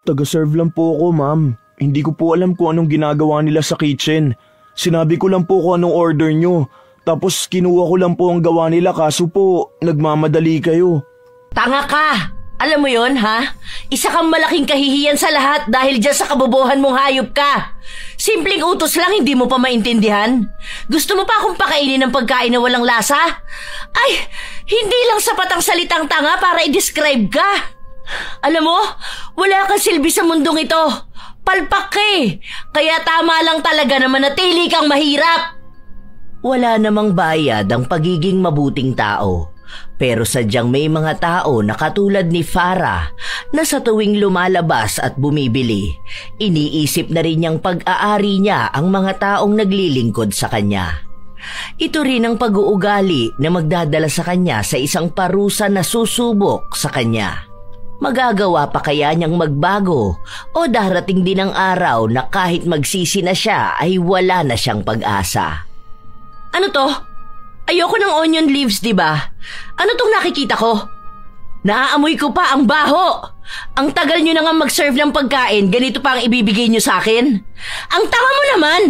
Taga-serve lang po ako, ma'am. Hindi ko po alam kung anong ginagawa nila sa kitchen. Sinabi ko lang po kung anong order nyo. Tapos kinuha ko lang po ang gawa nila kaso po, nagmamadali kayo. Tanga ka! Alam mo yon, ha? Isa kang malaking kahihiyan sa lahat dahil dyan sa kabobohan mong hayop ka. Simpleng utos lang, hindi mo pa maintindihan. Gusto mo pa akong pakainin ng pagkain na walang lasa? Ay, hindi lang sapat ang salitang tanga para i-describe ka. Alam mo, wala kang silbi sa mundong ito. Palpak ka eh. Kaya tama lang talaga na manatili kang mahirap. Wala namang bayad ang pagiging mabuting tao. Pero sadyang may mga tao na katulad ni Farah na sa tuwing lumalabas at bumibili, iniisip na rin niyang pag-aari niya ang mga taong naglilingkod sa kanya. Ito rin ang pag-uugali na magdadala sa kanya sa isang parusa na susubok sa kanya. Magagawa pa kaya niyang magbago o darating din ang araw na kahit magsisi na siya ay wala na siyang pag-asa? Ano to? Ayoko ng onion leaves, di ba? Ano tong nakikita ko? Naaamoy ko pa ang baho. Ang tagal nyo na nga mag-serve ng pagkain, ganito pa ang ibibigay nyo sa akin? Ang tanga mo naman!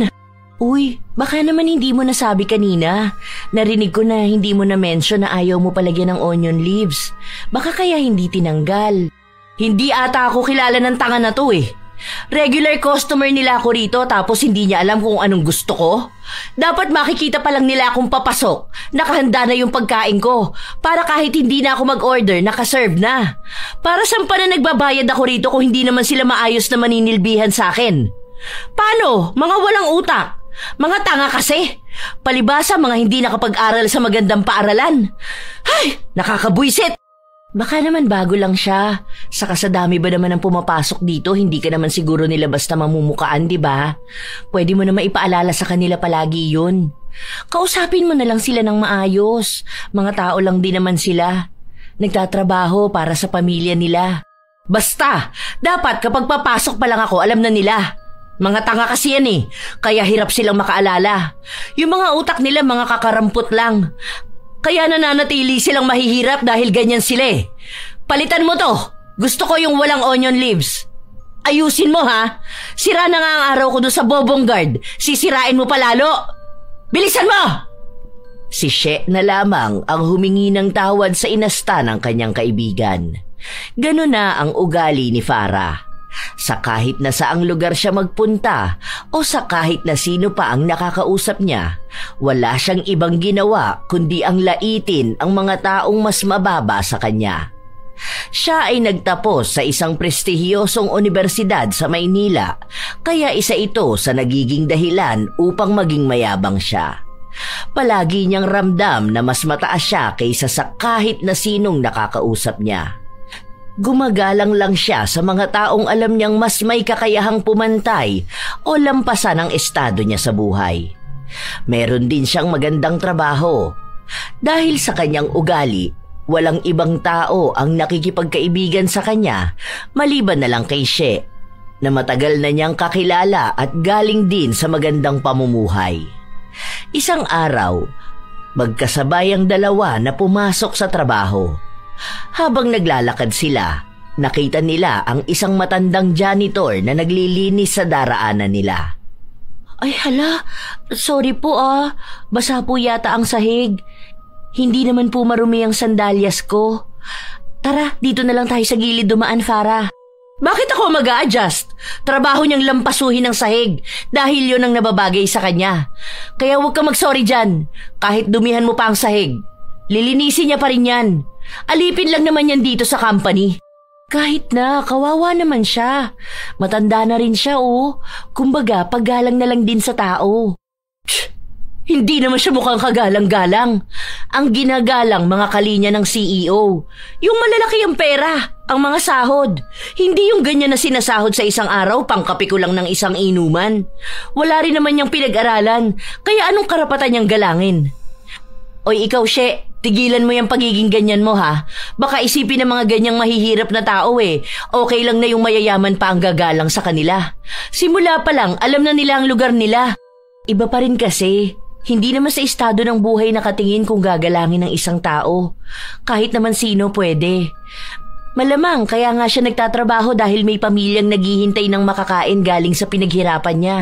Uy, baka naman hindi mo nasabi kanina. Narinig ko na hindi mo na-mention na ayaw mo palagyan ng onion leaves. Baka kaya hindi tinanggal. Hindi ata ako kilala ng tanga na to eh. Regular customer nila ako rito tapos hindi niya alam kung anong gusto ko. Dapat makikita pa lang nila akong papasok. Nakahanda na yung pagkain ko. Para kahit hindi na ako mag-order, nakaserve na. Para saan pa na nagbabayad ako rito kung hindi naman sila maayos na maninilbihan sa akin? Paano? Mga walang utak. Mga tanga kasi. Palibasa mga hindi nakapag-aral sa magandang paaralan. Ay, nakakabwisit. Baka naman bago lang siya. Saka sa dami ba naman ang pumapasok dito, hindi ka naman siguro nila basta mamumukaan, di ba? Pwede mo naman ipaalala sa kanila palagi yun. Kausapin mo na lang sila ng maayos. Mga tao lang din naman sila. Nagtatrabaho para sa pamilya nila. Basta, dapat kapag papasok pa lang ako, alam na nila. Mga tanga kasi yan eh, kaya hirap silang makaalala. Yung mga utak nila mga kakarampot lang. Kaya nananatili silang mahihirap dahil ganyan sila eh. Palitan mo to. Gusto ko yung walang onion leaves. Ayusin mo ha. Sira na nga ang araw ko doon sa Bobong Guard. Sisirain mo pa lalo. Bilisan mo! Si She na lamang ang humingi ng tawad sa inasta ng kanyang kaibigan. Ganun na ang ugali ni Farah. Sa kahit na saang lugar siya magpunta o sa kahit na sino pa ang nakakausap niya, wala siyang ibang ginawa kundi ang laitin ang mga taong mas mababa sa kanya. Siya ay nagtapos sa isang prestihiyosong universidad sa Maynila, kaya isa ito sa nagiging dahilan upang maging mayabang siya. Palagi niyang ramdam na mas mataas siya kaysa sa kahit na sinong nakakausap niya. Gumagalang lang siya sa mga taong alam niyang mas may kakayahang pumantay o lampasan ang estado niya sa buhay. Meron din siyang magandang trabaho. Dahil sa kanyang ugali, walang ibang tao ang nakikipagkaibigan sa kanya maliban na lang kay She, na matagal na niyang kakilala at galing din sa magandang pamumuhay. Isang araw, magkasabay ang dalawa na pumasok sa trabaho. Habang naglalakad sila, nakita nila ang isang matandang janitor na naglilinis sa daraanan nila. Ay hala, sorry po basa po yata ang sahig. Hindi naman po marumi ang sandalyas ko. Tara, dito na lang tayo sa gilid dumaan, Farah. Bakit ako mag-a-adjust? Trabaho niyang lampasuhin ang sahig dahil yun ang nababagay sa kanya. Kaya huwag ka mag-sorry dyan. Kahit dumihan mo pa ang sahig, lilinisin niya pa rin yan. Alipin lang naman yan dito sa company. Kahit na, kawawa naman siya. Matanda na rin siya Kumbaga, paggalang na lang din sa tao. Hindi naman siya mukhang kagalang-galang. Ang ginagalang mga kalinya ng CEO. Yung malalaki ang pera, ang mga sahod. Hindi yung ganyan na sinasahod sa isang araw, pangkape ko lang ng isang inuman. Wala rin naman niyang pinag-aralan, kaya anong karapatan niyang galangin? Oy, ikaw, She, tigilan mo yung pagiging ganyan mo ha. Baka isipin ng mga ganyang mahihirap na tao okay lang na yung mayayaman pa ang gagalang sa kanila. Simula pa lang, alam na nila ang lugar nila. Iba pa rin kasi. Hindi naman sa estado ng buhay nakatingin kung gagalangin ng isang tao. Kahit naman sino pwede. Malamang kaya nga siya nagtatrabaho dahil may pamilyang naghihintay ng makakain galing sa pinaghirapan niya.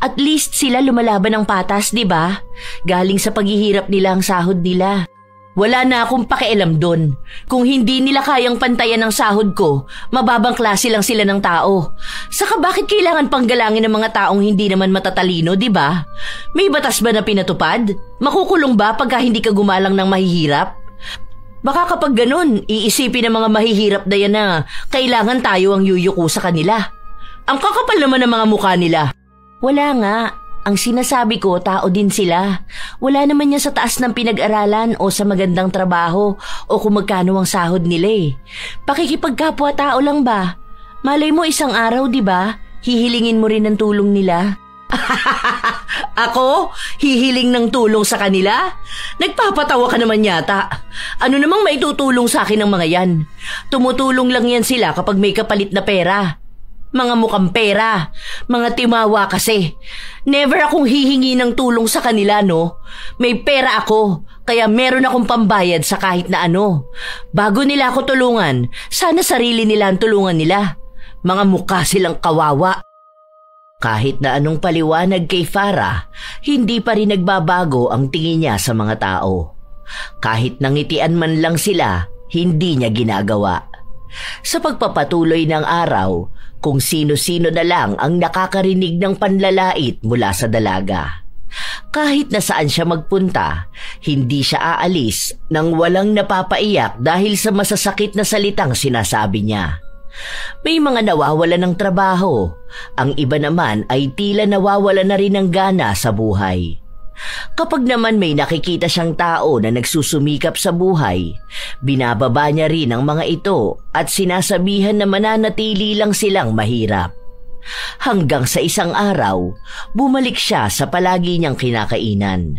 At least sila lumalaban ng patas, di ba? Galing sa paghihirap nila ang sahod nila. Wala na akong pakialam doon. Kung hindi nila kayang pantayan ng sahod ko, mababang klase lang sila ng tao. Saka bakit kailangan panggalangin ng mga taong hindi naman matatalino, di ba? May batas ba na pinatupad? Makukulong ba pagka hindi ka gumalang ng mahihirap? Baka kapag ganun, iisipin ng mga mahihirap na yan na kailangan tayo ang yuyuko sa kanila. Ang kakapal naman ng mga mukha nila. Wala nga. Ang sinasabi ko, tao din sila. Wala naman yan sa taas ng pinag-aralan o sa magandang trabaho o kung magkano ang sahod nila eh. Pakikipagkapwa-tao lang ba? Malay mo isang araw, di ba? Hihilingin mo rin ng tulong nila. Ako? Hihiling ng tulong sa kanila? Nagpapatawa ka naman yata. Ano namang maitutulong sa akin ng mga yan? Tumutulong lang yan sila kapag may kapalit na pera. Mga mukhang pera. Mga timawa kasi. Never akong hihingi ng tulong sa kanila, no? May pera ako, kaya meron akong pambayad sa kahit na ano. Bago nila ako tulungan, sana sarili nila ang tulungan nila. Mga mukha silang kawawa. Kahit na anong paliwanag kay Farah, hindi pa rin nagbabago ang tingin niya sa mga tao. Kahit nangitian man lang sila, hindi niya ginagawa. Sa pagpapatuloy ng araw, kung sino-sino na lang ang nakakarinig ng panlalait mula sa dalaga. Kahit na saan siya magpunta, hindi siya aalis nang walang napapaiyak dahil sa masasakit na salitang sinasabi niya. May mga nawawala ng trabaho, ang iba naman ay tila nawawala na rin ng gana sa buhay. Kapag naman may nakikita siyang tao na nagsusumikap sa buhay, binababa niya rin ang mga ito at sinasabihan na mananatili lang silang mahirap. Hanggang sa isang araw, bumalik siya sa palagi niyang kinakainan.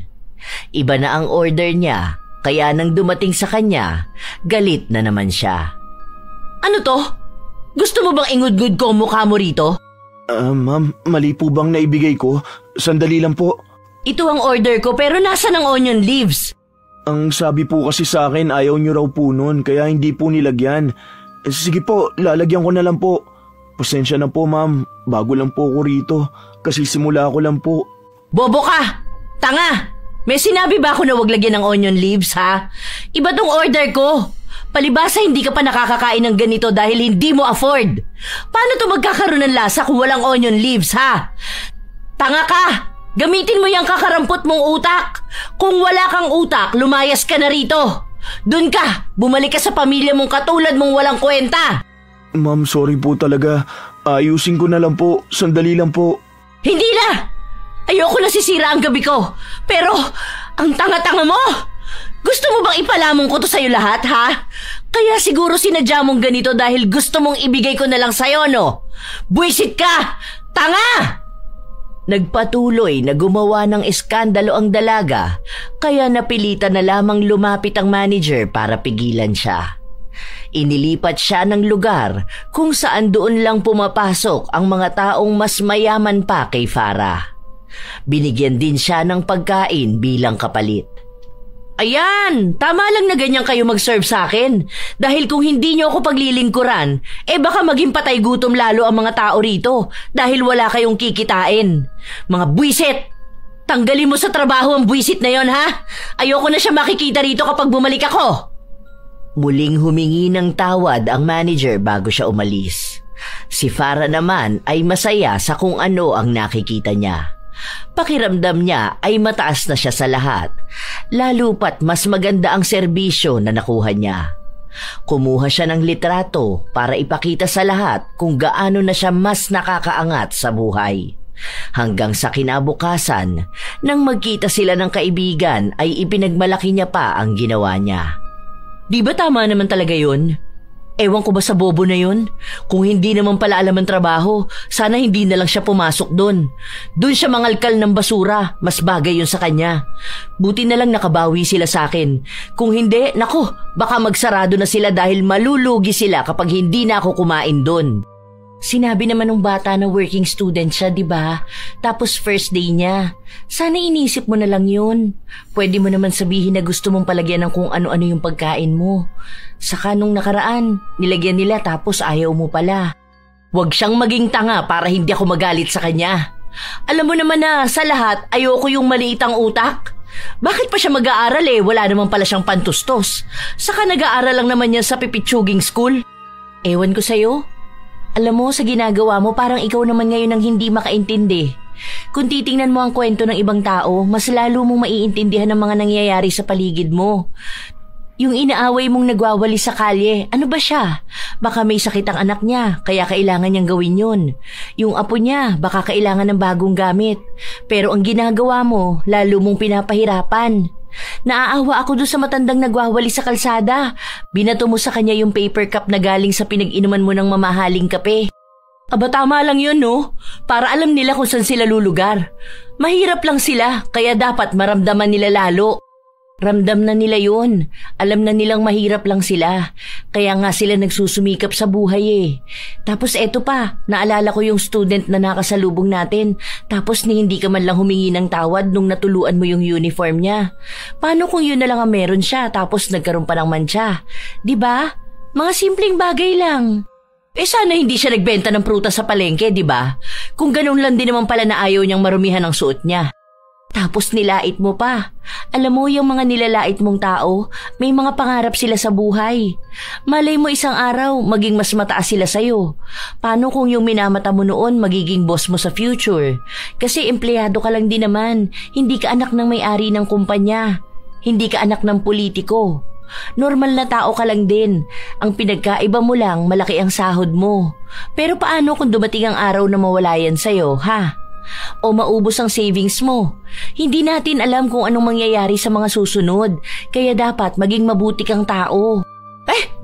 Iba na ang order niya, kaya nang dumating sa kanya, galit na naman siya. Ano to? Gusto mo bang ingudgud ko ang mukha mo rito? Ma'am, mali po bang naibigay ko? Sandali lang po. Ito ang order ko pero nasa ng onion leaves? Ang sabi po kasi sa akin ayaw niyo raw po nun kaya hindi po nilagyan. Sige po, lalagyan ko na lang po. Pasensya na po ma'am, bago lang po ako rito kasi simula ko lang po. Bobo ka! Tanga! May sinabi ba ako na wag lagyan ng onion leaves ha? Iba tong order ko. Palibasa hindi ka pa nakakakain ng ganito dahil hindi mo afford. Paano to magkakaroon ng lasa kung walang onion leaves ha? Tanga ka! Gamitin mo yung kakarampot mong utak. Kung wala kang utak, lumayas ka na rito. Doon ka, bumalik ka sa pamilya mong katulad mong walang kwenta. Ma'am, sorry po talaga. Ayusin ko na lang po. Sandali lang po. Hindi na! Ayoko na sisira ang gabi ko. Pero, ang tanga-tanga mo! Gusto mo bang ipalamong ko to sa'yo lahat, ha? Kaya siguro sinadya mong ganito dahil gusto mong ibigay ko na lang sa'yo, no? Buisit ka! Tanga! Nagpatuloy na gumawa ng eskandalo ang dalaga, kaya napilitan na lamang lumapit ang manager para pigilan siya. Inilipat siya ng lugar kung saan doon lang pumapasok ang mga taong mas mayaman pa kay Farah. Binigyan din siya ng pagkain bilang kapalit. Ayan, tama lang na ganyan kayo mag-serve sa akin. Dahil kung hindi nyo ako paglilingkuran, baka maging patay gutom lalo ang mga tao rito dahil wala kayong kikitain. Mga buwisit! Tanggalin mo sa trabaho ang buwisit na yon ha? Ayoko na siya makikita rito kapag bumalik ako. Muling humingi ng tawad ang manager bago siya umalis. Si Farah naman ay masaya sa kung ano ang nakikita niya. Pakiramdam niya ay mataas na siya sa lahat, lalo pat mas maganda ang serbisyo na nakuha niya. Kumuha siya ng litrato para ipakita sa lahat kung gaano na siya mas nakakaangat sa buhay. Hanggang sa kinabukasan, nang magkita sila ng kaibigan ay ipinagmalaki niya pa ang ginawa niya. Di ba tama naman talaga yun? Ewan ko ba sa bobo na yun? Kung hindi naman pala alam ang trabaho, sana hindi na lang siya pumasok doon. Doon siya mangalkal ng basura, mas bagay yun sa kanya. Buti na lang nakabawi sila sa akin. Kung hindi, nako, baka magsarado na sila dahil malulugi sila kapag hindi na ako kumain doon. Sinabi naman ng bata na working student siya, di ba? Tapos first day niya. Sana inisip mo na lang yun. Pwede mo naman sabihin na gusto mong palagyan ng kung ano-ano yung pagkain mo. Saka nung nakaraan, nilagyan nila tapos ayaw mo pala. Huwag siyang maging tanga para hindi ako magalit sa kanya. Alam mo naman na sa lahat, ayoko yung maliit ang utak. Bakit pa siya mag-aaral Wala naman pala siyang pantustos. Saka nag-aaral lang naman niya sa pipitsuging school. Ewan ko sa'yo. Alam mo, sa ginagawa mo, parang ikaw naman ngayon ang hindi makaintindi. Kung titingnan mo ang kwento ng ibang tao, mas lalo mong maiintindihan ang mga nangyayari sa paligid mo. Yung inaaway mong nagwawali sa kalye, ano ba siya? Baka may sakit ang anak niya, kaya kailangan niyang gawin yun. Yung apo niya, baka kailangan ng bagong gamit. Pero ang ginagawa mo, lalo mong pinapahirapan. Naaawa ako doon sa matandang nagwawali sa kalsada. Binato mo sa kanya yung paper cup na galing sa pinag-inuman mo ng mamahaling kape. Aba tama lang yun no? Para alam nila kung saan sila lulugar. Mahirap lang sila, kaya dapat maramdaman nila lalo. Ramdam na nila yun. Alam na nilang mahirap lang sila. Kaya nga sila nagsusumikap sa buhay Tapos eto pa, naalala ko yung student na nakasalubong natin. Tapos hindi ka man lang humingi ng tawad nung natuluan mo yung uniform niya. Paano kung yun na lang ang meron siya tapos nagkaroon pa ng mantsa? Diba? Mga simpleng bagay lang. Sana hindi siya nagbenta ng prutas sa palengke, diba? Kung ganun lang din naman pala na ayaw niyang marumihan ang suot niya. Tapos nilait mo pa. Alam mo yung mga nilalait mong tao, may mga pangarap sila sa buhay. Malay mo isang araw, maging mas mataas sila sa'yo. Paano kung yung minamata mo noon magiging boss mo sa future? Kasi empleyado ka lang din naman, hindi ka anak ng may-ari ng kumpanya. Hindi ka anak ng politiko. Normal na tao ka lang din. Ang pinagkaiba mo lang, malaki ang sahod mo. Pero paano kung dumating ang araw na mawala yan sa'yo, ha? O maubos ang savings mo. Hindi natin alam kung anong mangyayari sa mga susunod, kaya dapat maging mabuti kang tao.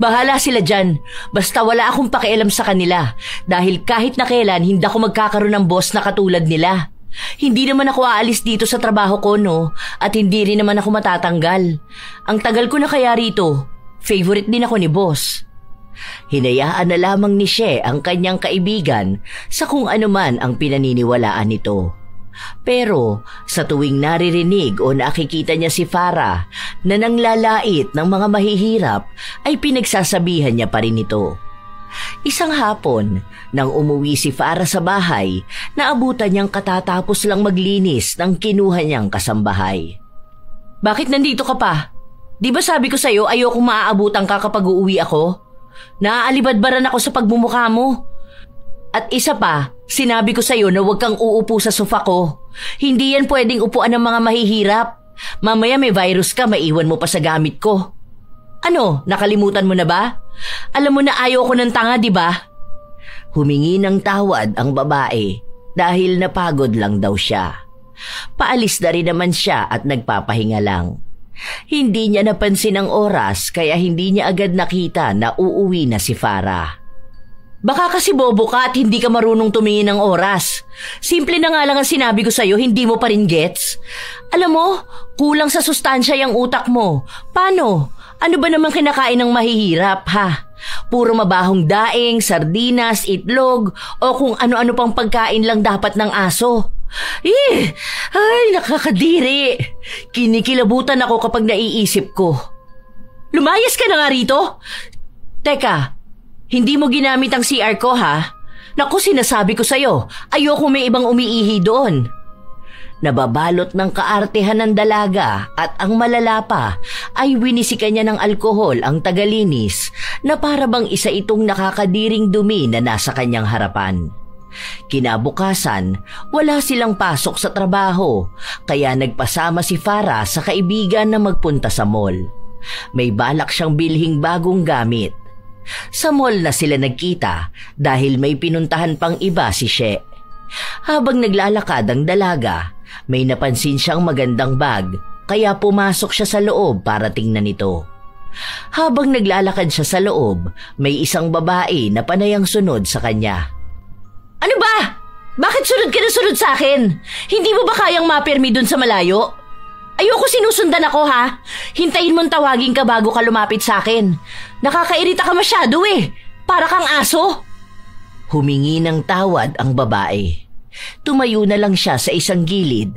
Bahala sila dyan. Basta wala akong pakialam sa kanila. Dahil kahit na kailan, hindi ako magkakaroon ng boss na katulad nila. Hindi naman ako aalis dito sa trabaho ko, no? At hindi rin naman ako matatanggal. Ang tagal ko na kaya rito. Favorite din ako ni boss. Hinayaan na lamang ni She ang kanyang kaibigan sa kung anuman ang pinaniniwalaan nito. Pero sa tuwing naririnig o nakikita niya si Farah na nanglalait ng mga mahihirap ay pinagsasabihan niya pa rin ito. Isang hapon, nang umuwi si Farah sa bahay, naabutan niyang katatapos lang maglinis ng kinuha niyang kasambahay. Bakit nandito ka pa? Di ba sabi ko sa'yo ayokong maaabutan ka kapag uuwi ako? Naaalibadbaran ako sa pagmumukha mo. At isa pa, sinabi ko sa'yo na huwag kang uupo sa sofa ko. Hindi yan pwedeng upuan ng mga mahihirap. Mamaya may virus ka, maiwan mo pa sa gamit ko. Ano, nakalimutan mo na ba? Alam mo na ayaw ko ng tanga, di ba? Humingi ng tawad ang babae dahil napagod lang daw siya. Paalis na rin naman siya at nagpapahinga lang. Hindi niya napansin ang oras kaya hindi niya agad nakita na uuwi na si Farah. Baka kasi bobo ka at hindi ka marunong tumingin ng oras. Simple na nga lang ang sinabi ko sa'yo, hindi mo pa rin gets. Alam mo, kulang sa sustansya yung utak mo. Paano? Ano ba naman kinakain ng mahihirap, ha? Puro mabahong daing, sardinas, itlog, o kung ano-ano pang pagkain lang dapat ng aso. Ay, nakakadiri. Kinikilabutan ako kapag naiisip ko. Lumayas ka na nga rito. Teka, hindi mo ginamit ang CR ko, ha? Naku, sinasabi ko sa'yo, ayoko may ibang umiihi doon. Nababalot ng kaartehan ng dalaga at ang malala pa ay winisikan niya ng alkohol ang tagalinis na para bang isa itong nakakadiring dumi na nasa kanyang harapan. Kinabukasan, wala silang pasok sa trabaho, kaya nagpasama si Farah sa kaibigan na magpunta sa mall. May balak siyang bilhing bagong gamit. Sa mall na sila nagkita dahil may pinuntahan pang iba si She. Habang naglalakad ang dalaga, may napansin siyang magandang bag, kaya pumasok siya sa loob para tingnan ito. Habang naglalakad siya sa loob, may isang babae na panayang sunod sa kanya. Ano ba? Bakit sunod ka na sunod sa akin? Hindi mo ba kayang mapirmi dun sa malayo? Ayoko sinusundan ako, ha? Hintayin mong tawagin ka bago ka lumapit sa akin. Nakakairita ka masyado, Para kang aso. Humingi ng tawad ang babae. Tumayo na lang siya sa isang gilid.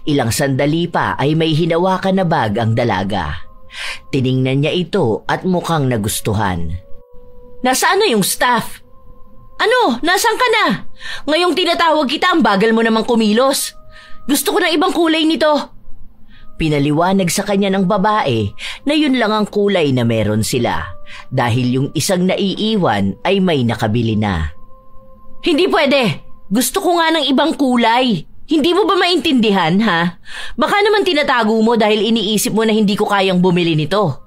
Ilang sandali pa ay may hinawakan na bag ang dalaga. Tiningnan niya ito at mukhang nagustuhan. Nasaan na yung staff? Ano? Nasaan ka na? Ngayong tinatawag kita, ang bagal mo namang kumilos. Gusto ko ng ibang kulay nito. Pinaliwanag sa kanya ng babae na yun lang ang kulay na meron sila dahil yung isang naiiwan ay may nakabili na. Hindi pwede. Gusto ko nga ng ibang kulay. Hindi mo ba maintindihan, ha? Baka naman tinatago mo dahil iniisip mo na hindi ko kayang bumili nito.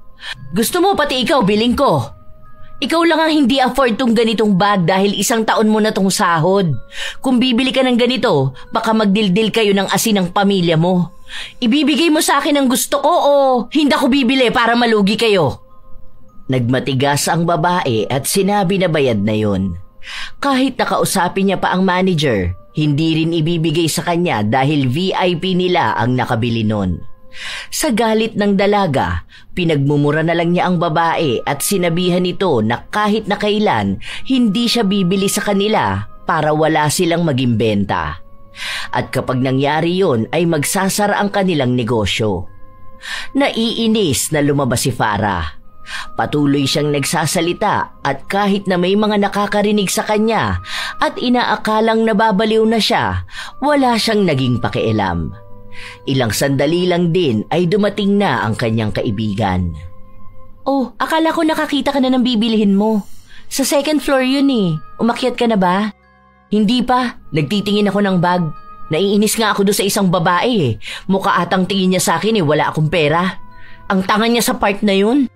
Gusto mo pati ikaw biling ko. Ikaw lang ang hindi afford tong ganitong bag dahil 1 taon mo na tong sahod. Kung bibili ka ng ganito, baka magdildil kayo ng asin ng pamilya mo. Ibibigay mo sa akin ang gusto ko o hindi ako bibili para malugi kayo. Nagmatigas ang babae at sinabi na bayad na yon. Kahit nakausapin niya pa ang manager, hindi rin ibibigay sa kanya dahil VIP nila ang nakabili nun. Sa galit ng dalaga, pinagmumura na lang niya ang babae at sinabihan ito na kahit na kailan, hindi siya bibili sa kanila para wala silang maging benta. At kapag nangyari yon ay magsasara ang kanilang negosyo. Naiinis na lumabas si Farah. Patuloy siyang nagsasalita at kahit na may mga nakakarinig sa kanya at inaakalang nababaliw na siya, wala siyang naging pakialam. Ilang sandali lang din ay dumating na ang kanyang kaibigan. Oh, akala ko nakakita ka na ng bibilihin mo. Sa 2nd floor yun eh. Umakyat ka na ba? Hindi pa. Nagtitingin ako ng bag. Naiinis nga ako doon sa isang babae eh. Mukha atang tingin niya sa akin eh, wala akong pera. Ang tanga niya sa part na yun.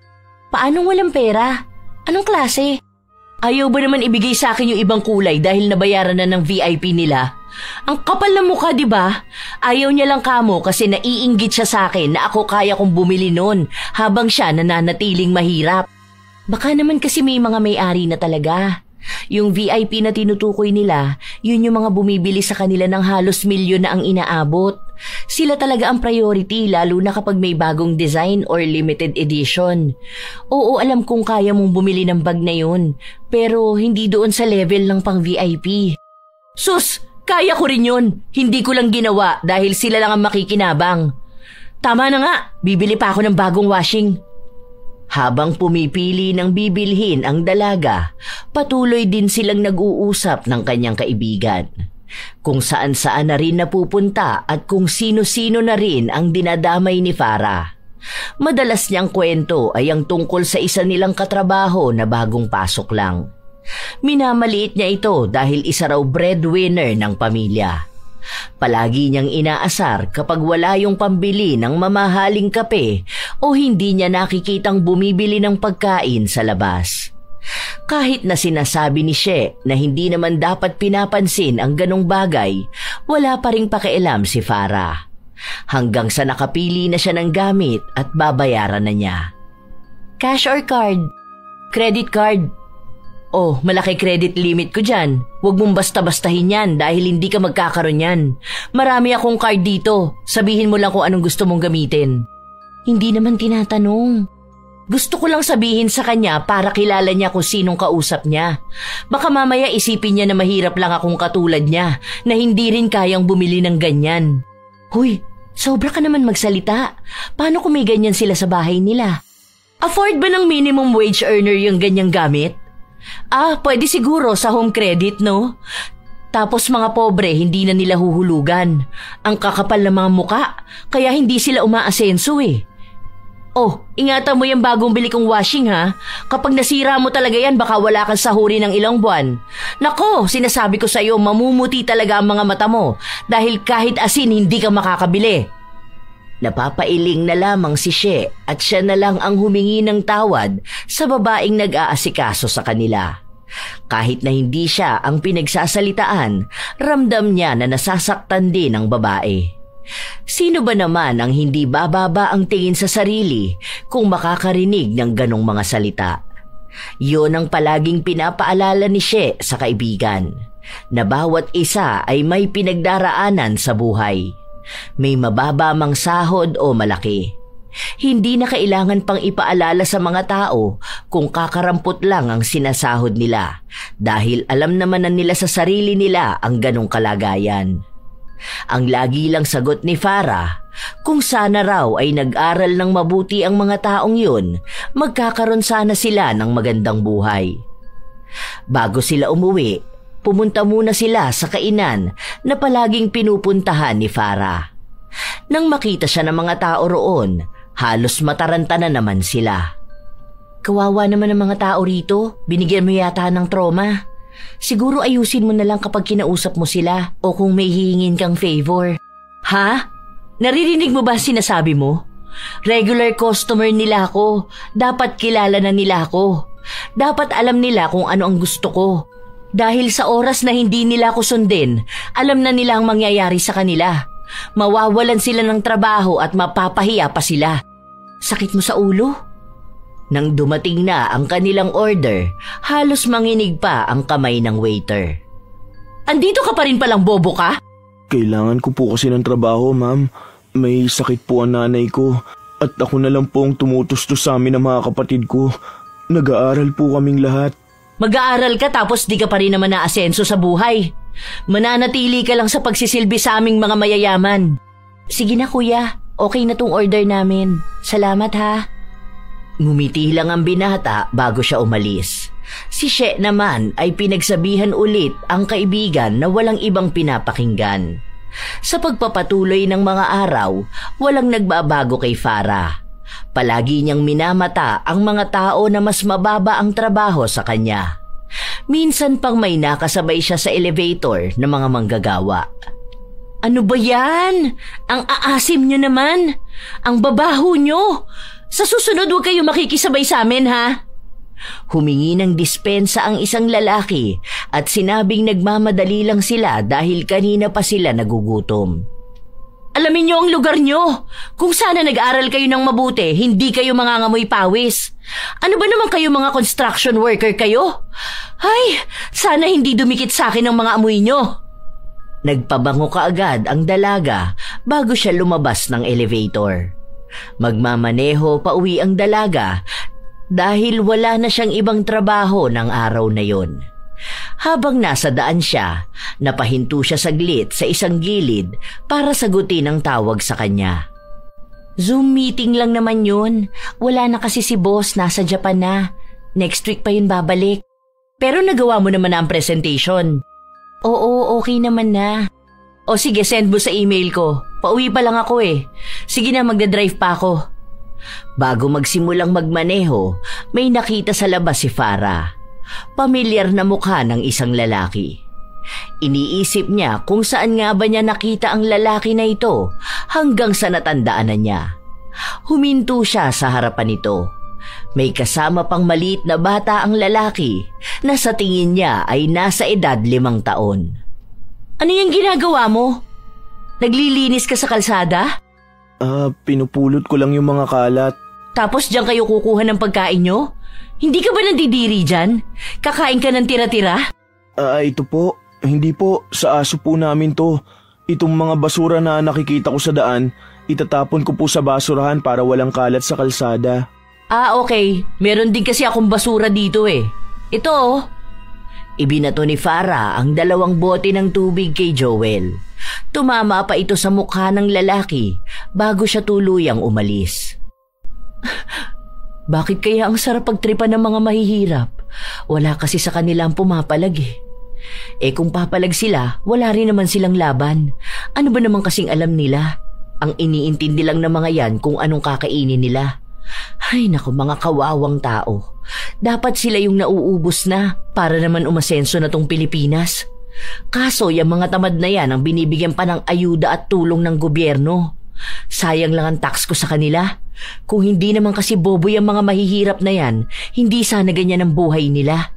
Paanong walang pera? Anong klase? Ayaw ba naman ibigay sa akin yung ibang kulay dahil nabayaran na ng VIP nila? Ang kapal na mukha, di ba? Ayaw niya lang kamo kasi naiinggit siya sa akin na ako kaya kong bumili nun habang siya nananatiling mahirap. Baka naman kasi may mga may-ari na talaga. Yung VIP na tinutukoy nila, yun yung mga bumibili sa kanila ng halos milyon na ang inaabot. Sila talaga ang priority lalo na kapag may bagong design or limited edition. Oo, alam kong kaya mong bumili ng bag na yun, pero hindi doon sa level ng pang VIP. Sus! Kaya ko rin yun. Hindi ko lang ginawa dahil sila lang ang makikinabang. Tama na nga, bibili pa ako ng bagong washing. Habang pumipili ng bibilhin ang dalaga, patuloy din silang nag-uusap ng kanyang kaibigan. Kung saan-saan na rin napupunta at kung sino-sino na rin ang dinadamay ni Farah. Madalas niyang kwento ay ang tungkol sa isa nilang katrabaho na bagong pasok lang. Minamaliit niya ito dahil isa raw breadwinner ng pamilya. Palagi niyang inaasar kapag wala yung pambili ng mamahaling kape o hindi niya nakikitang bumibili ng pagkain sa labas. Kahit na sinasabi ni She na hindi naman dapat pinapansin ang ganong bagay, wala pa ring pakialam si Farah. Hanggang sa nakapili na siya ng gamit at babayaran na niya. Cash or card? Credit card? Oh, malaki credit limit ko dyan. Huwag mong basta-bastahin yan dahil hindi ka magkakaroon yan. Marami akong card dito. Sabihin mo lang kung anong gusto mong gamitin. Hindi naman tinatanong. Gusto ko lang sabihin sa kanya para kilala niya kung sinong kausap niya. Baka mamaya isipin niya na mahirap lang akong katulad niya na hindi rin kayang bumili ng ganyan. Huy, sobra ka naman magsalita. Paano kung may ganyan sila sa bahay nila? Afford ba ng minimum wage earner yung ganyang gamit? Pwede siguro sa home credit, no? Tapos mga pobre, hindi na nila huhulugan. Ang kakapal ng mga muka, kaya hindi sila umaasenso eh. Oh, ingatan mo yung bagong bili kong washing ha. Kapag nasira mo talaga yan, baka wala kang sahuri ng ilang buwan. Nako, sinasabi ko sa'yo, mamumuti talaga ang mga mata mo dahil kahit asin hindi ka makakabili. Napapailing na lamang si She at siya na lang ang humingi ng tawad sa babaeng nag-aasikaso sa kanila. Kahit na hindi siya ang pinagsasalitaan, ramdam niya na nasasaktan din ang babae. Sino ba naman ang hindi bababa ang tingin sa sarili kung makakarinig ng ganong mga salita? Yon ang palaging pinapaalala ni She sa kaibigan, na bawat isa ay may pinagdaraanan sa buhay. May mababa mang sahod o malaki. Hindi na kailangan pang ipaalala sa mga tao kung kakarampot lang ang sinasahod nila dahil alam naman na nila sa sarili nila ang ganong kalagayan. Ang lagi lang sagot ni Farah, kung sana raw ay nag-aral ng mabuti ang mga taong yun, magkakaroon sana sila ng magandang buhay. Bago sila umuwi, pumunta muna sila sa kainan na palaging pinupuntahan ni Farah. Nang makita siya ng mga tao roon, halos mataranta na naman sila. Kawawa naman ang mga tao rito, binigyan mo yata ng trauma. Siguro ayusin mo na lang kapag kinausap mo sila o kung may hihingin kang favor. Ha? Naririnig mo ba sinasabi mo? Regular customer nila ako, dapat kilala na nila ako. Dapat alam nila kung ano ang gusto ko. Dahil sa oras na hindi nila ako sundin, alam na nila ang mangyayari sa kanila. Mawawalan sila ng trabaho at mapapahiya pa sila. Sakit mo sa ulo? Nang dumating na ang kanilang order, halos manginig pa ang kamay ng waiter. Andito ka pa rin palang bobo ka? Kailangan ko po kasi ng trabaho, ma'am. May sakit po ang nanay ko at ako na lang po ang tumutustos sa amin ng mga kapatid ko. Nag-aaral po kaming lahat. Mag-aaral ka tapos di ka pa rin naman naasenso sa buhay. Mananatili ka lang sa pagsisilbi sa aming mga mayayaman. Sige na kuya, okay na tong order namin. Salamat ha. Ngumiti lang ang binata bago siya umalis. Si She naman ay pinagsabihan ulit ang kaibigan na walang ibang pinapakinggan. Sa pagpapatuloy ng mga araw, walang nagbabago kay Farah. Palagi niyang minamata ang mga tao na mas mababa ang trabaho sa kanya. Minsan pang may nakasabay siya sa elevator ng mga manggagawa. Ano ba yan? Ang aasim nyo naman. Ang babaho nyo. Sa susunod huwag kayo makikisabay sa amin ha? Humingi ng dispensa ang isang lalaki at sinabing nagmamadali lang sila dahil kanina pa sila nagugutom. Alamin nyo ang lugar nyo. Kung sana nag-aral kayo ng mabuti, hindi kayo mangangamoy pawis. Ano ba naman kayo mga construction worker kayo? Ay, sana hindi dumikit sa akin ang mga amoy nyo. Nagpabango kaagad ang dalaga bago siya lumabas ng elevator. Magmamaneho pa uwi ang dalaga dahil wala na siyang ibang trabaho ng araw na yon. Habang nasa daan siya, napahinto siya saglit sa isang gilid para sagutin ang tawag sa kanya. Zoom meeting lang naman yun. Wala na kasi si boss, nasa Japan na. Next week pa yun babalik. Pero nagawa mo naman na ang presentation. Oo, okay naman na. O sige, send mo sa email ko. Pauwi pa lang ako eh. Sige na, magdadrive pa ako. Bago magsimulang magmaneho, may nakita sa labas si Farah. Pamilyar na mukha ng isang lalaki. Iniisip niya kung saan nga ba niya nakita ang lalaki na ito hanggang sa natandaan na niya. Huminto siya sa harapan nito. May kasama pang maliit na bata ang lalaki na sa tingin niya ay nasa edad 5 taon. Ano yung ginagawa mo? Naglilinis ka sa kalsada? Pinupulot ko lang yung mga kalat. Tapos diyan kayo kukuha ng pagkain nyo? Hindi ka ba nandidiri dyan? Kakain ka ng tira-tira? Ito po. Hindi po. Sa aso po namin to. Itong mga basura na nakikita ko sa daan, itatapon ko po sa basurahan para walang kalat sa kalsada. Okay. Meron din kasi akong basura dito eh. Ito oh. Ibinato ni Farah ang 2 bote ng tubig kay Joel. Tumama pa ito sa mukha ng lalaki bago siya tuluyang umalis. Bakit kaya ang sarap pagtripan ng mga mahihirap? Wala kasi sa kanila ang pumapalag eh. Kung papalag sila, wala rin naman silang laban. Ano ba naman kasing alam nila? Ang iniintindi lang ng mga yan kung anong kakainin nila. Ay naku, mga kawawang tao. Dapat sila yung nauubos na para naman umasenso na tong Pilipinas. Kaso yung mga tamad na yan ang binibigyan pa ng ayuda at tulong ng gobyerno. Sayang lang ang tax ko sa kanila. Kung hindi naman kasi bobo yung mga mahihirap na yan, hindi sana ganyan ang buhay nila.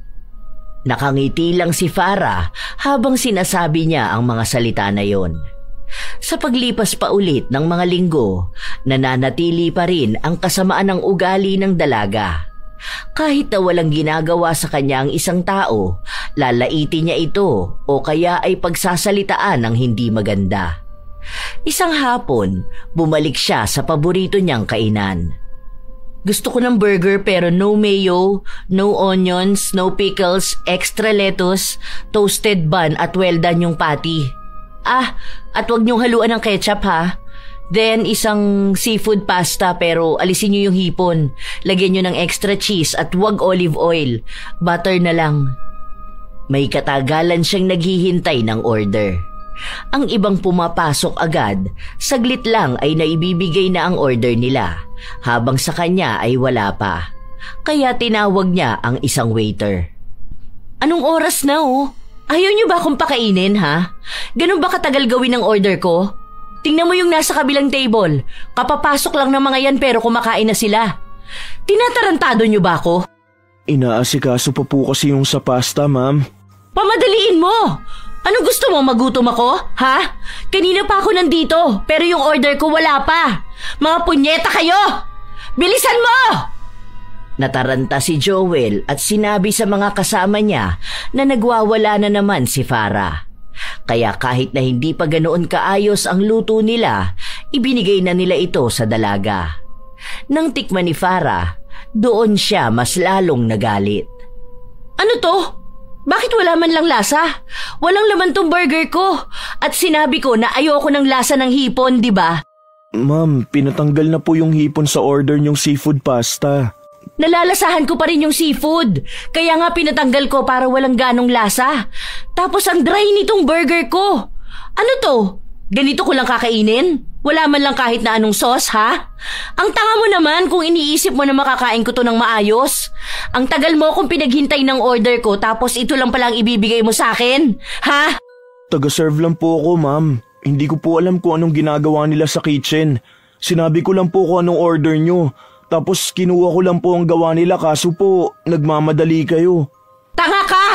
Nakangiti lang si Farah habang sinasabi niya ang mga salita na yon. Sa paglipas pa ulit ng mga linggo, nananatili pa rin ang kasamaan ng ugali ng dalaga. Kahit na walang ginagawa sa kanya ang isang tao, lalaitin niya ito o kaya ay pagsasalitaan ng hindi maganda. Isang hapon, bumalik siya sa paborito niyang kainan. Gusto ko ng burger pero no mayo, no onions, no pickles, extra lettuce, toasted bun at well done yung patty. At wag niyong haluan ng ketchup ha. Then isang seafood pasta pero alisin niyo yung hipon. Lagyan niyo ng extra cheese at wag olive oil. Butter na lang. May katagalan siyang naghihintay ng order. Ang ibang pumapasok agad, saglit lang ay naibibigay na ang order nila, habang sa kanya ay wala pa. Kaya tinawag niya ang isang waiter. Anong oras na oh? Ayaw niyo ba akong pakainin ha? Ganun ba katagal gawin ang order ko? Tingnan mo yung nasa kabilang table. Kapapasok lang ng mga yan pero kumakain na sila. Tinatarantado niyo ba ako? Inaasikaso pa po kasi yung sa pasta, ma'am. Pamadaliin mo! Ano gusto mo, magutom ako? Ha? Kanina pa ako nandito, pero yung order ko wala pa. Mga punyeta kayo! Bilisan mo! Nataranta si Joel at sinabi sa mga kasama niya na nagwawala na naman si Farah. Kaya kahit na hindi pa ganoon kaayos ang luto nila, ibinigay na nila ito sa dalaga. Nang tikman ni Farah, doon siya mas lalong nagalit. Ano to? Bakit wala man lang lasa? Walang laman tong burger ko. At sinabi ko na ayoko ng lasa ng hipon, di ba? Ma'am, pinatanggal na po yung hipon sa order niyong seafood pasta. Nalalasahan ko pa rin yung seafood. Kaya nga pinatanggal ko para walang ganong lasa. Tapos ang dry nitong burger ko. Ano to? Ganito ko lang kakainin? Wala man lang kahit na anong sauce, ha? Ang tanga mo naman kung iniisip mo na makakain ko to ng maayos. Ang tagal mo kung pinaghintay ng order ko tapos ito lang palang ibibigay mo sa akin, ha? Taga-serve lang po ako, ma'am. Hindi ko po alam kung anong ginagawa nila sa kitchen. Sinabi ko lang po kung anong order nyo. Tapos kinuha ko lang po ang gawa nila kaso po nagmamadali kayo. Tanga ka!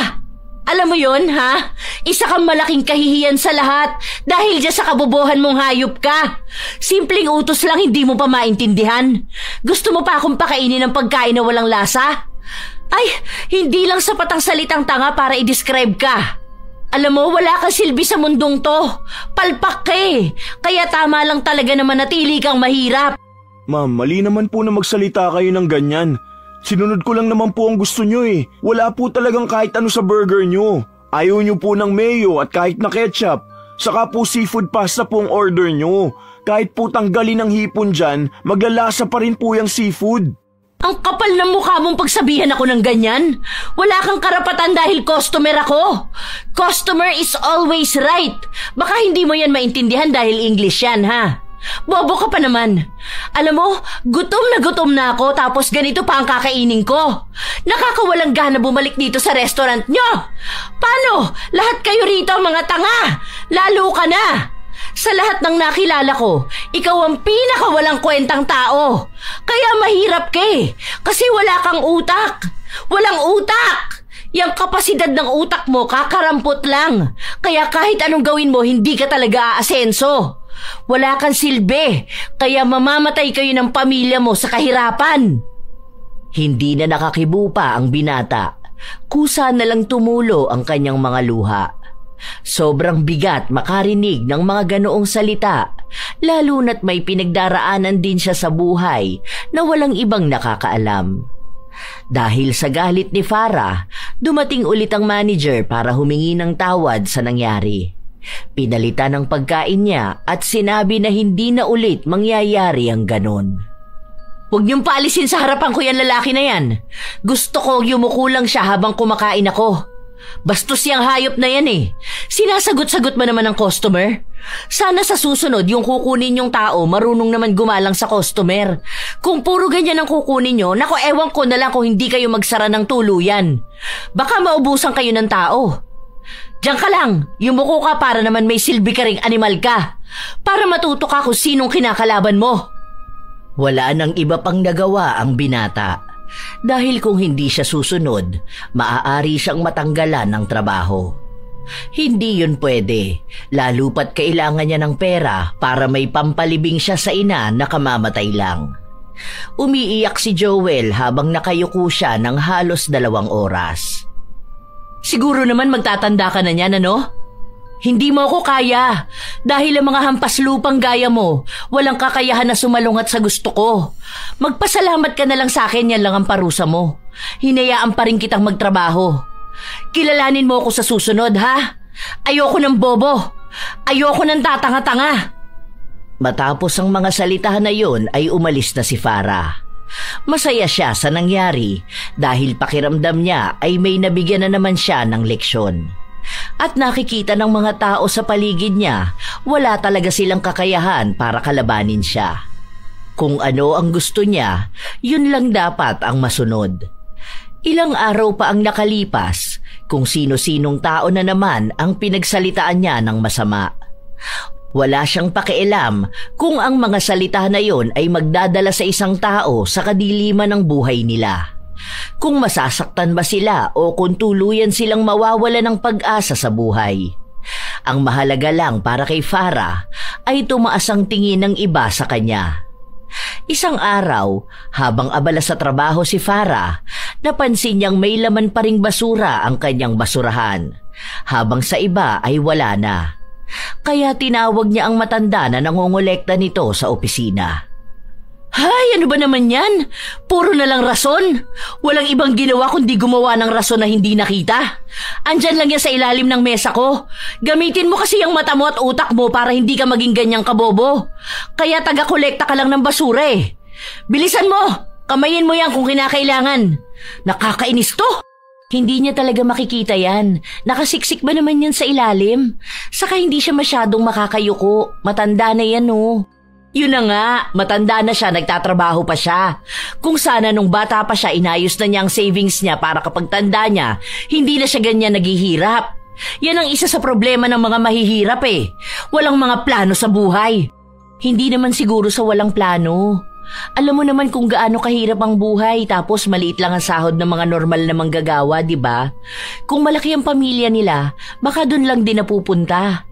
Alam mo yon ha? Isa kang malaking kahihiyan sa lahat dahil dyan sa kabobohan mong hayop ka. Simpleng utos lang hindi mo pa maintindihan. Gusto mo pa akong pakainin ng pagkain na walang lasa? Ay, hindi lang sapat ang salitang tanga para i-describe ka. Alam mo, wala kang silbi sa mundong to. Palpak ka eh. Kaya tama lang talaga na manatili kang mahirap. Ma'am, mali naman po na magsalita kayo ng ganyan. Sinunod ko lang naman po ang gusto nyo eh. Wala po talagang kahit ano sa burger nyo. Ayaw nyo po ng mayo at kahit na ketchup. Saka po seafood pasta po ang order nyo. Kahit po tanggalin ang hipon dyan, maglalasa pa rin po yung seafood. Ang kapal ng mukha mong pagsabihan ako ng ganyan. Wala kang karapatan dahil customer ako. Customer is always right. Baka hindi mo yan maintindihan dahil English yan ha. Bobo ka pa naman. Alam mo, gutom na ako tapos ganito pa ang kakainin ko. Nakakawalang gana bumalik dito sa restaurant nyo. Paano? Lahat kayo rito mga tanga. Lalo ka na. Sa lahat ng nakilala ko, ikaw ang pinakawalang kwentang tao. Kaya mahirap ka eh, kasi wala kang utak. Walang utak. Yang kapasidad ng utak mo kakarampot lang. Kaya kahit anong gawin mo, hindi ka talaga aasenso. Wala kang silbi, kaya mamamatay kayo ng pamilya mo sa kahirapan. Hindi na nakakibo pa ang binata. Kusa na lang tumulo ang kanyang mga luha. Sobrang bigat makarinig ng mga ganoong salita, lalo na't may pinagdaraanan din siya sa buhay na walang ibang nakakaalam. Dahil sa galit ni Farah, dumating ulit ang manager para humingi ng tawad sa nangyari. Pinalitan ang pagkain niya at sinabi na hindi na ulit mangyayari ang ganon. Huwag niyong paalisin sa harapan ko yan lalaki na yan. Gusto ko yumuko lang siya habang kumakain ako. Bastos yang hayop na yan eh. Sinasagot-sagot ba naman ang customer? Sana sa susunod yung kukunin yung tao marunong naman gumalang sa customer. Kung puro ganyan ang kukunin nyo, naku ewan ko na lang kung hindi kayo magsara ng tuluyan. Baka maubusan kayo ng tao. Diyan ka lang, yumuko ka para naman may silbi ka ring animal ka. Para matuto ka kung sinong kinakalaban mo. Wala nang iba pang nagawa ang binata. Dahil kung hindi siya susunod, maaari siyang matanggalan ng trabaho. Hindi yun pwede, lalo pat kailangan niya ng pera para may pampalibing siya sa ina na kamamatay lang. Umiiyak si Joel habang nakayuko siya ng halos 2 oras. Siguro naman magtatanda ka na niyan, ano? Hindi mo ako kaya. Dahil ang mga hampas lupang gaya mo, walang kakayahan na sumalungat sa gusto ko. Magpasalamat ka na lang sa akin, yan lang ang parusa mo. Hinayaan pa rin kitang magtrabaho. Kilalanin mo ako sa susunod, ha? Ayoko ng bobo. Ayoko ng tatanga-tanga. Matapos ang mga salita na yun ay umalis na si Farah. Masaya siya sa nangyari dahil pakiramdam niya ay may nabigyan na naman siya ng leksyon. At nakikita ng mga tao sa paligid niya, wala talaga silang kakayahan para kalabanin siya. Kung ano ang gusto niya, yun lang dapat ang masunod. Ilang araw pa ang nakalipas, kung sino-sinong tao na naman ang pinagsalitaan niya ng masama. Wala siyang pakialam kung ang mga salita na yon ay magdadala sa isang tao sa kadiliman ng buhay nila. Kung masasaktan ba sila o kung tuluyan silang mawawala ng pag-asa sa buhay. Ang mahalaga lang para kay Farah ay tumaas ang tingin ng iba sa kanya. Isang araw, habang abala sa trabaho si Farah, napansin niyang may laman pa ring basura ang kanyang basurahan, habang sa iba ay wala na. Kaya tinawag niya ang matanda na nangongolekta nito sa opisina. Hay, ano ba naman yan? Puro na lang rason. Walang ibang ginawa kundi gumawa ng rason na hindi nakita. Andyan lang yan sa ilalim ng mesa ko. Gamitin mo kasi ang mata mo at utak mo para hindi ka maging ganyang kabobo. Kaya taga-kolekta ka lang ng basura eh. Bilisan mo! Kamayin mo yan kung kinakailangan. Nakakainis to! Hindi niya talaga makikita yan. Nakasiksik ba naman yan sa ilalim? Saka hindi siya masyadong makakayuko. Matanda na yan oh. Yun na nga, matanda na siya, nagtatrabaho pa siya. Kung sana nung bata pa siya, inayos na niya ang savings niya para kapag tanda niya, hindi na siya ganyan naghihirap. Yan ang isa sa problema ng mga mahihirap eh. Walang mga plano sa buhay. Hindi naman siguro sa walang plano. Alam mo naman kung gaano kahirap ang buhay tapos maliit lang ang sahod ng mga normal na manggagawa, di ba? Kung malaki ang pamilya nila, baka dun lang din napupunta.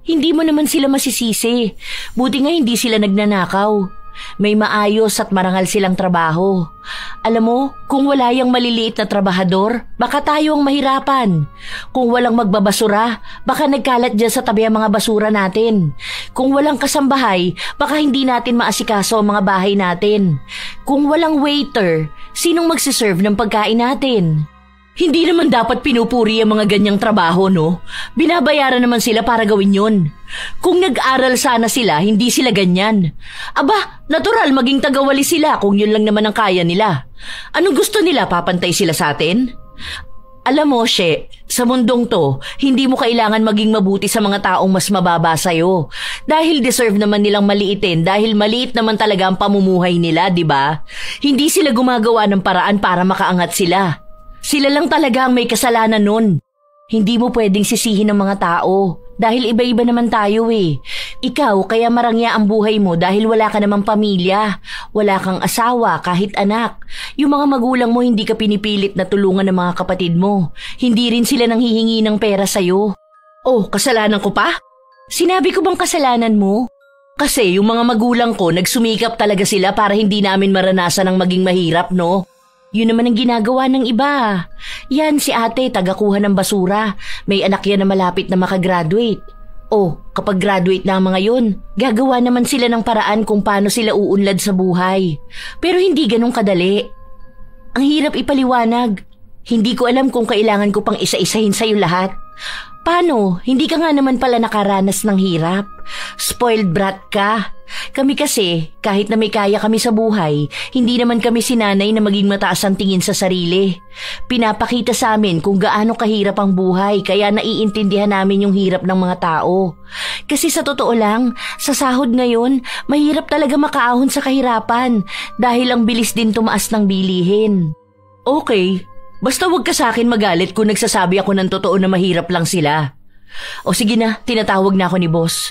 Hindi mo naman sila masisisi. Buti nga hindi sila nagnanakaw. May maayos at marangal silang trabaho. Alam mo, kung wala yung maliliit na trabahador, baka tayo ang mahirapan. Kung walang magbabasura, baka nagkalat dyan sa tabi ang mga basura natin. Kung walang kasambahay, baka hindi natin maasikaso ang mga bahay natin. Kung walang waiter, sinong magsiserve ng pagkain natin? Hindi naman dapat pinupuri ang mga ganyang trabaho, no? Binabayaran naman sila para gawin yun. Kung nag-aral sana sila, hindi sila ganyan. Aba, natural maging tagawali sila kung yun lang naman ang kaya nila. Anong gusto nila, papantay sila sa atin? Alam mo, She, sa mundong to, hindi mo kailangan maging mabuti sa mga taong mas mababa sa'yo. Dahil deserve naman nilang maliitin dahil maliit naman talaga ang pamumuhay nila, di ba? Hindi sila gumagawa ng paraan para makaangat sila. Sila lang talaga ang may kasalanan nun. Hindi mo pwedeng sisihin ng mga tao dahil iba-iba naman tayo eh. Ikaw kaya marangya ang buhay mo dahil wala ka namang pamilya, wala kang asawa kahit anak. Yung mga magulang mo hindi ka pinipilit na tulungan ng mga kapatid mo. Hindi rin sila nanghihingi ng pera sa'yo. Oh, kasalanan ko pa? Sinabi ko bang kasalanan mo? Kasi yung mga magulang ko nagsumikap talaga sila para hindi namin maranasan ang maging mahirap, no? Yun naman ang ginagawa ng iba. Yan si ate, tagakuha ng basura. May anak yan na malapit na makagraduate. Oh, kapag graduate na ang mga yun, gagawa naman sila ng paraan kung paano sila uunlad sa buhay. Pero hindi ganun kadali. Ang hirap ipaliwanag. Hindi ko alam kung kailangan ko pang isa-isahin sa'yo lahat. Paano? Hindi ka nga naman pala nakaranas ng hirap. Spoiled brat ka. Kami kasi, kahit na may kaya kami sa buhay, hindi naman kami sinanay na maging mataas ang tingin sa sarili. Pinapakita sa amin kung gaano kahirap ang buhay kaya naiintindihan namin yung hirap ng mga tao. Kasi sa totoo lang, sa sahod ngayon, mahirap talaga makaahon sa kahirapan dahil ang bilis din tumaas ng bilihin. Okay, basta wag ka sa akin magalit kung nagsasabi ako ng totoo na mahirap lang sila. O sige na, tinatawag na ako ni boss.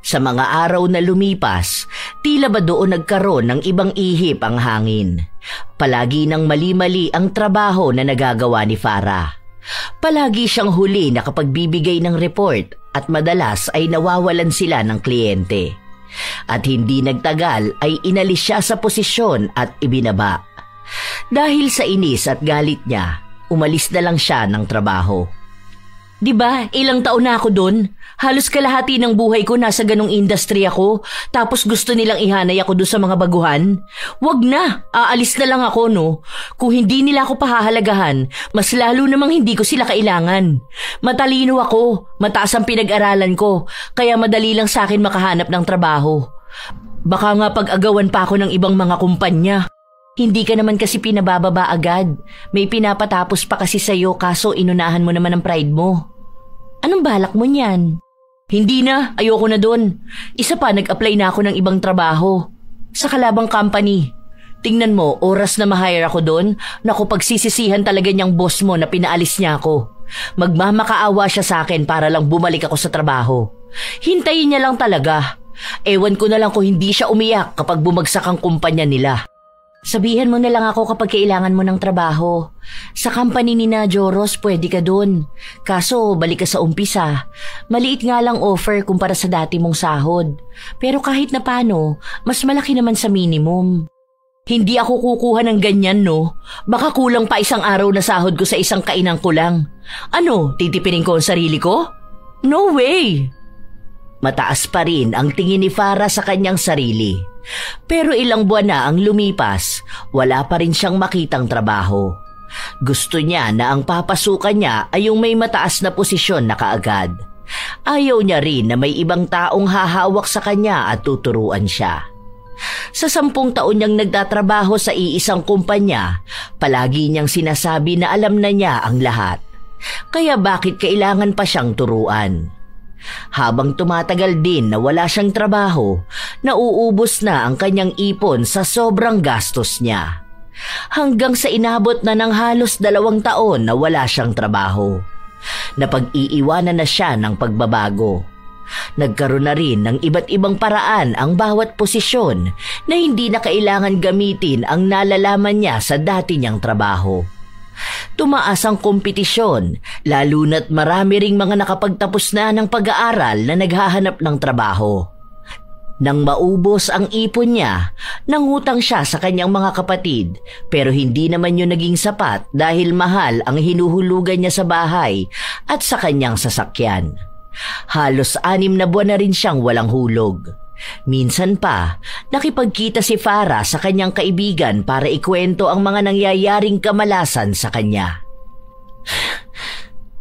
Sa mga araw na lumipas, tila ba doon nagkaroon ng ibang ihip ang hangin. Palagi nang mali-mali ang trabaho na nagagawa ni Farah. Palagi siyang huli na kapag bibigay ng report at madalas ay nawawalan sila ng kliyente. At hindi nagtagal ay inalis siya sa posisyon at ibinaba. Dahil sa inis at galit niya, umalis na lang siya ng trabaho. Di ba, ilang taon na ako doon? Halos kalahati ng buhay ko nasa ganong industry ako, tapos gusto nilang ihanay ako doon sa mga baguhan? Wag na, aalis na lang ako no. Kung hindi nila ako pahahalagahan, mas lalo namang hindi ko sila kailangan. Matalino ako, mataas ang pinag-aralan ko, kaya madali lang sa akin makahanap ng trabaho. Baka nga pag-agawan pa ako ng ibang mga kumpanya. Hindi ka naman kasi pinabababa agad. May pinapatapos pa kasi sa'yo kaso inunahan mo naman ang pride mo. Anong balak mo niyan? Hindi na, ayoko na dun. Isa pa, nag-apply na ako ng ibang trabaho. Sa kalabang company. Tingnan mo, oras na ma-hire ako dun, naku pagsisisihan talaga niyang boss mo na pinaalis niya ako. Magmamakaawa siya sa akin para lang bumalik ako sa trabaho. Hintayin niya lang talaga. Ewan ko na lang kung hindi siya umiyak kapag bumagsak ang kumpanya nila. Sabihan mo na lang ako kapag kailangan mo ng trabaho. Sa company ni na Joros, pwede ka dun. Kaso, balik ka sa umpisa. Maliit nga lang offer kumpara sa dati mong sahod. Pero kahit na paano, mas malaki naman sa minimum. Hindi ako kukuha ng ganyan, no? Baka kulang pa isang araw na sahod ko sa isang kainang ko lang. Ano, titipirin ko ang sarili ko? No way! Mataas pa rin ang tingin ni Farah sa kanyang sarili. Pero ilang buwan na ang lumipas, wala pa rin siyang makitang trabaho. Gusto niya na ang papasukan niya ay yung may mataas na posisyon na kaagad. Ayaw niya rin na may ibang taong hahawak sa kanya at tuturuan siya. Sa 10 taon niyang nagtatrabaho sa iisang kumpanya, palagi niyang sinasabi na alam na niya ang lahat. Kaya bakit kailangan pa siyang turuan? Habang tumatagal din na wala siyang trabaho, nauubos na ang kanyang ipon sa sobrang gastos niya. Hanggang sa inabot na ng halos 2 taon na wala siyang trabaho. Napag-iiwanan na siya ng pagbabago. Nagkaroon na rin ng iba't ibang paraan ang bawat posisyon na hindi na kailangan gamitin ang nalalaman niya sa dati niyang trabaho. Tumaas ang kompetisyon, lalo na't marami ring mga nakapagtapos na ng pag-aaral na naghahanap ng trabaho. Nang maubos ang ipon niya, nangutang siya sa kanyang mga kapatid pero hindi naman yun naging sapat dahil mahal ang hinuhulugan niya sa bahay at sa kanyang sasakyan. Halos 6 na buwan na rin siyang walang hulog. Minsan pa, nakipagkita si Farah sa kanyang kaibigan para ikwento ang mga nangyayaring kamalasan sa kanya.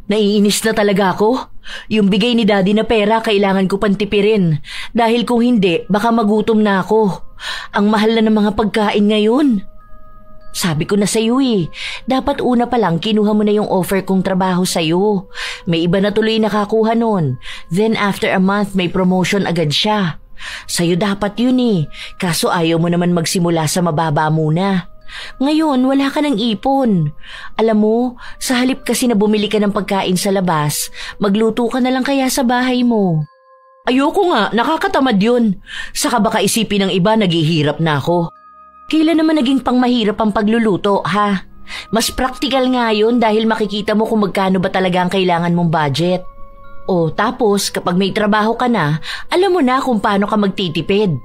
Naiinis na talaga ako. Yung bigay ni Daddy na pera kailangan ko pantipirin dahil kung hindi baka magutom na ako. Ang mahal na ng mga pagkain ngayon. Sabi ko na sa'yo dapat una pa lang kinuha mo na yung offer kong trabaho sa'yo. May iba na tuloy nakakuha nun. Then after a month may promotion agad siya. Sa'yo dapat yun kaso ayaw mo naman magsimula sa mababa muna. Ngayon wala ka ng ipon. Alam mo, sa halip kasi na bumili ka ng pagkain sa labas, magluto ka na lang kaya sa bahay mo. Ayoko nga, nakakatamad yun. Saka baka isipin ng iba naghihirap na ako. Kailan naman naging pangmahirap ang pagluluto, ha? Mas practical nga yun dahil makikita mo kung magkano ba talaga ang kailangan mong budget. O tapos kapag may trabaho ka na, alam mo na kung paano ka magtitipid.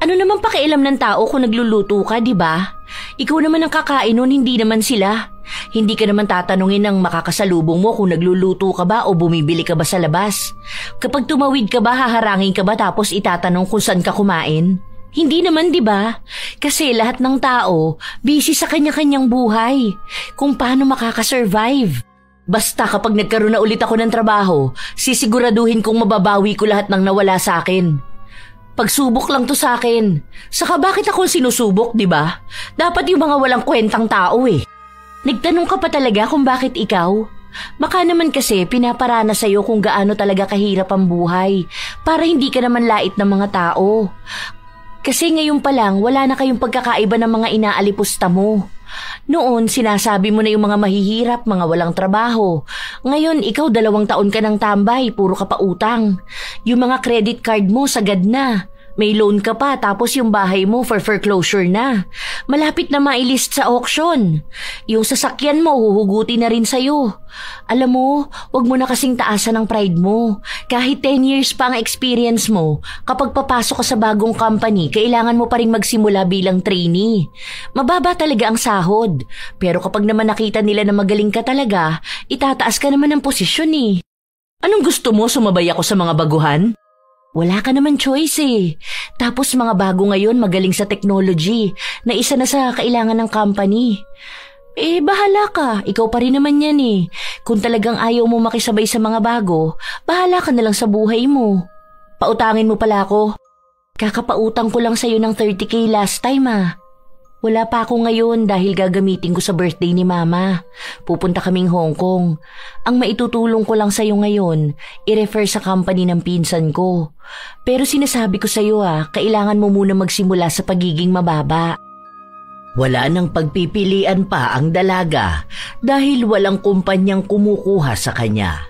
Ano naman pakialam ng tao kung nagluluto ka, di ba? Ikaw naman ang kakain nun, hindi naman sila. Hindi ka naman tatanungin ng makakasalubong mo kung nagluluto ka ba o bumibili ka ba sa labas. Kapag tumawid ka ba, haharangin ka ba tapos itatanong kung saan ka kumain? Hindi naman, di ba? Kasi lahat ng tao busy sa kanya-kanyang buhay. Kung paano makakasurvive. Basta kapag nagkaroon na ulit ako ng trabaho, sisiguraduhin kong mababawi ko lahat ng nawala sa akin. Pagsubok lang to sa akin. Saka bakit ako sinusubok, di ba? Dapat yung mga walang kwentang tao Nagtanong ka pa talaga kung bakit ikaw? Baka naman kasi pinaparana sa'yo kung gaano talaga kahirap ang buhay para hindi ka naman lait ng mga tao. Kasi ngayon pa lang wala na kayong pagkakaiba ng mga inaalipusta mo. Noon, sinasabi mo na yung mga mahihirap, mga walang trabaho. Ngayon, ikaw 2 taon ka ng tambay, puro ka pa utang. Yung mga credit card mo, sagad na. May loan ka pa tapos yung bahay mo for foreclosure na. Malapit na mailist sa auction. Yung sasakyan mo huhugutin na rin sa'yo. Alam mo, wag mo na kasing taasan ang pride mo. Kahit 10 years pa ang experience mo, kapag papasok ka sa bagong company, kailangan mo pa rin magsimula bilang trainee. Mababa talaga ang sahod. Pero kapag naman nakita nila na magaling ka talaga, itataas ka naman ng posisyon eh. Anong gusto mo, sumabay ako sa mga baguhan? Wala ka naman choice eh. Tapos mga bago ngayon magaling sa technology na isa na sa kailangan ng company. Bahala ka. Ikaw pa rin naman yan eh. Kung talagang ayaw mo makisabay sa mga bago, bahala ka na lang sa buhay mo. Pautangin mo pala ako. Kakapautang ko lang sa'yo ng 30K last time ah. Wala pa ako ngayon dahil gagamitin ko sa birthday ni Mama. Pupunta kaming Hong Kong. Ang maitutulong ko lang sa'yo ngayon, i-refer sa company ng pinsan ko. Pero sinasabi ko sa'yo kailangan mo muna magsimula sa pagiging mababa. Wala nang pagpipilian pa ang dalaga dahil walang kumpanyang kumukuha sa kanya.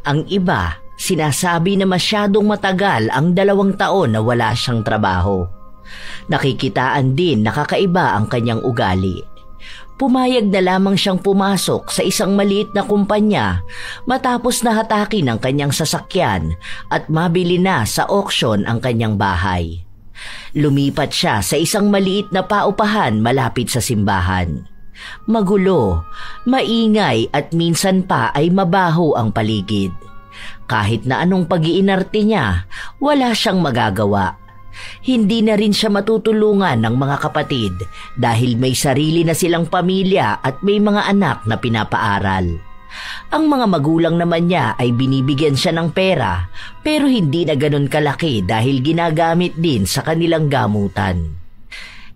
Ang iba, sinasabi na masyadong matagal ang 2 taon na wala siyang trabaho. Nakikitaan din na kakaiba ang kanyang ugali. Pumayag na lamang siyang pumasok sa isang maliit na kumpanya matapos nahatakin ang kanyang sasakyan at mabili na sa auction ang kanyang bahay. Lumipat siya sa isang maliit na paupahan malapit sa simbahan. Magulo, maingay at minsan pa ay mabaho ang paligid. Kahit na anong pag-iinarte niya, wala siyang magagawa. Hindi na rin siya matutulungan ng mga kapatid dahil may sarili na silang pamilya at may mga anak na pinapaaral. Ang mga magulang naman niya ay binibigyan siya ng pera pero hindi na ganun kalaki dahil ginagamit din sa kanilang gamutan.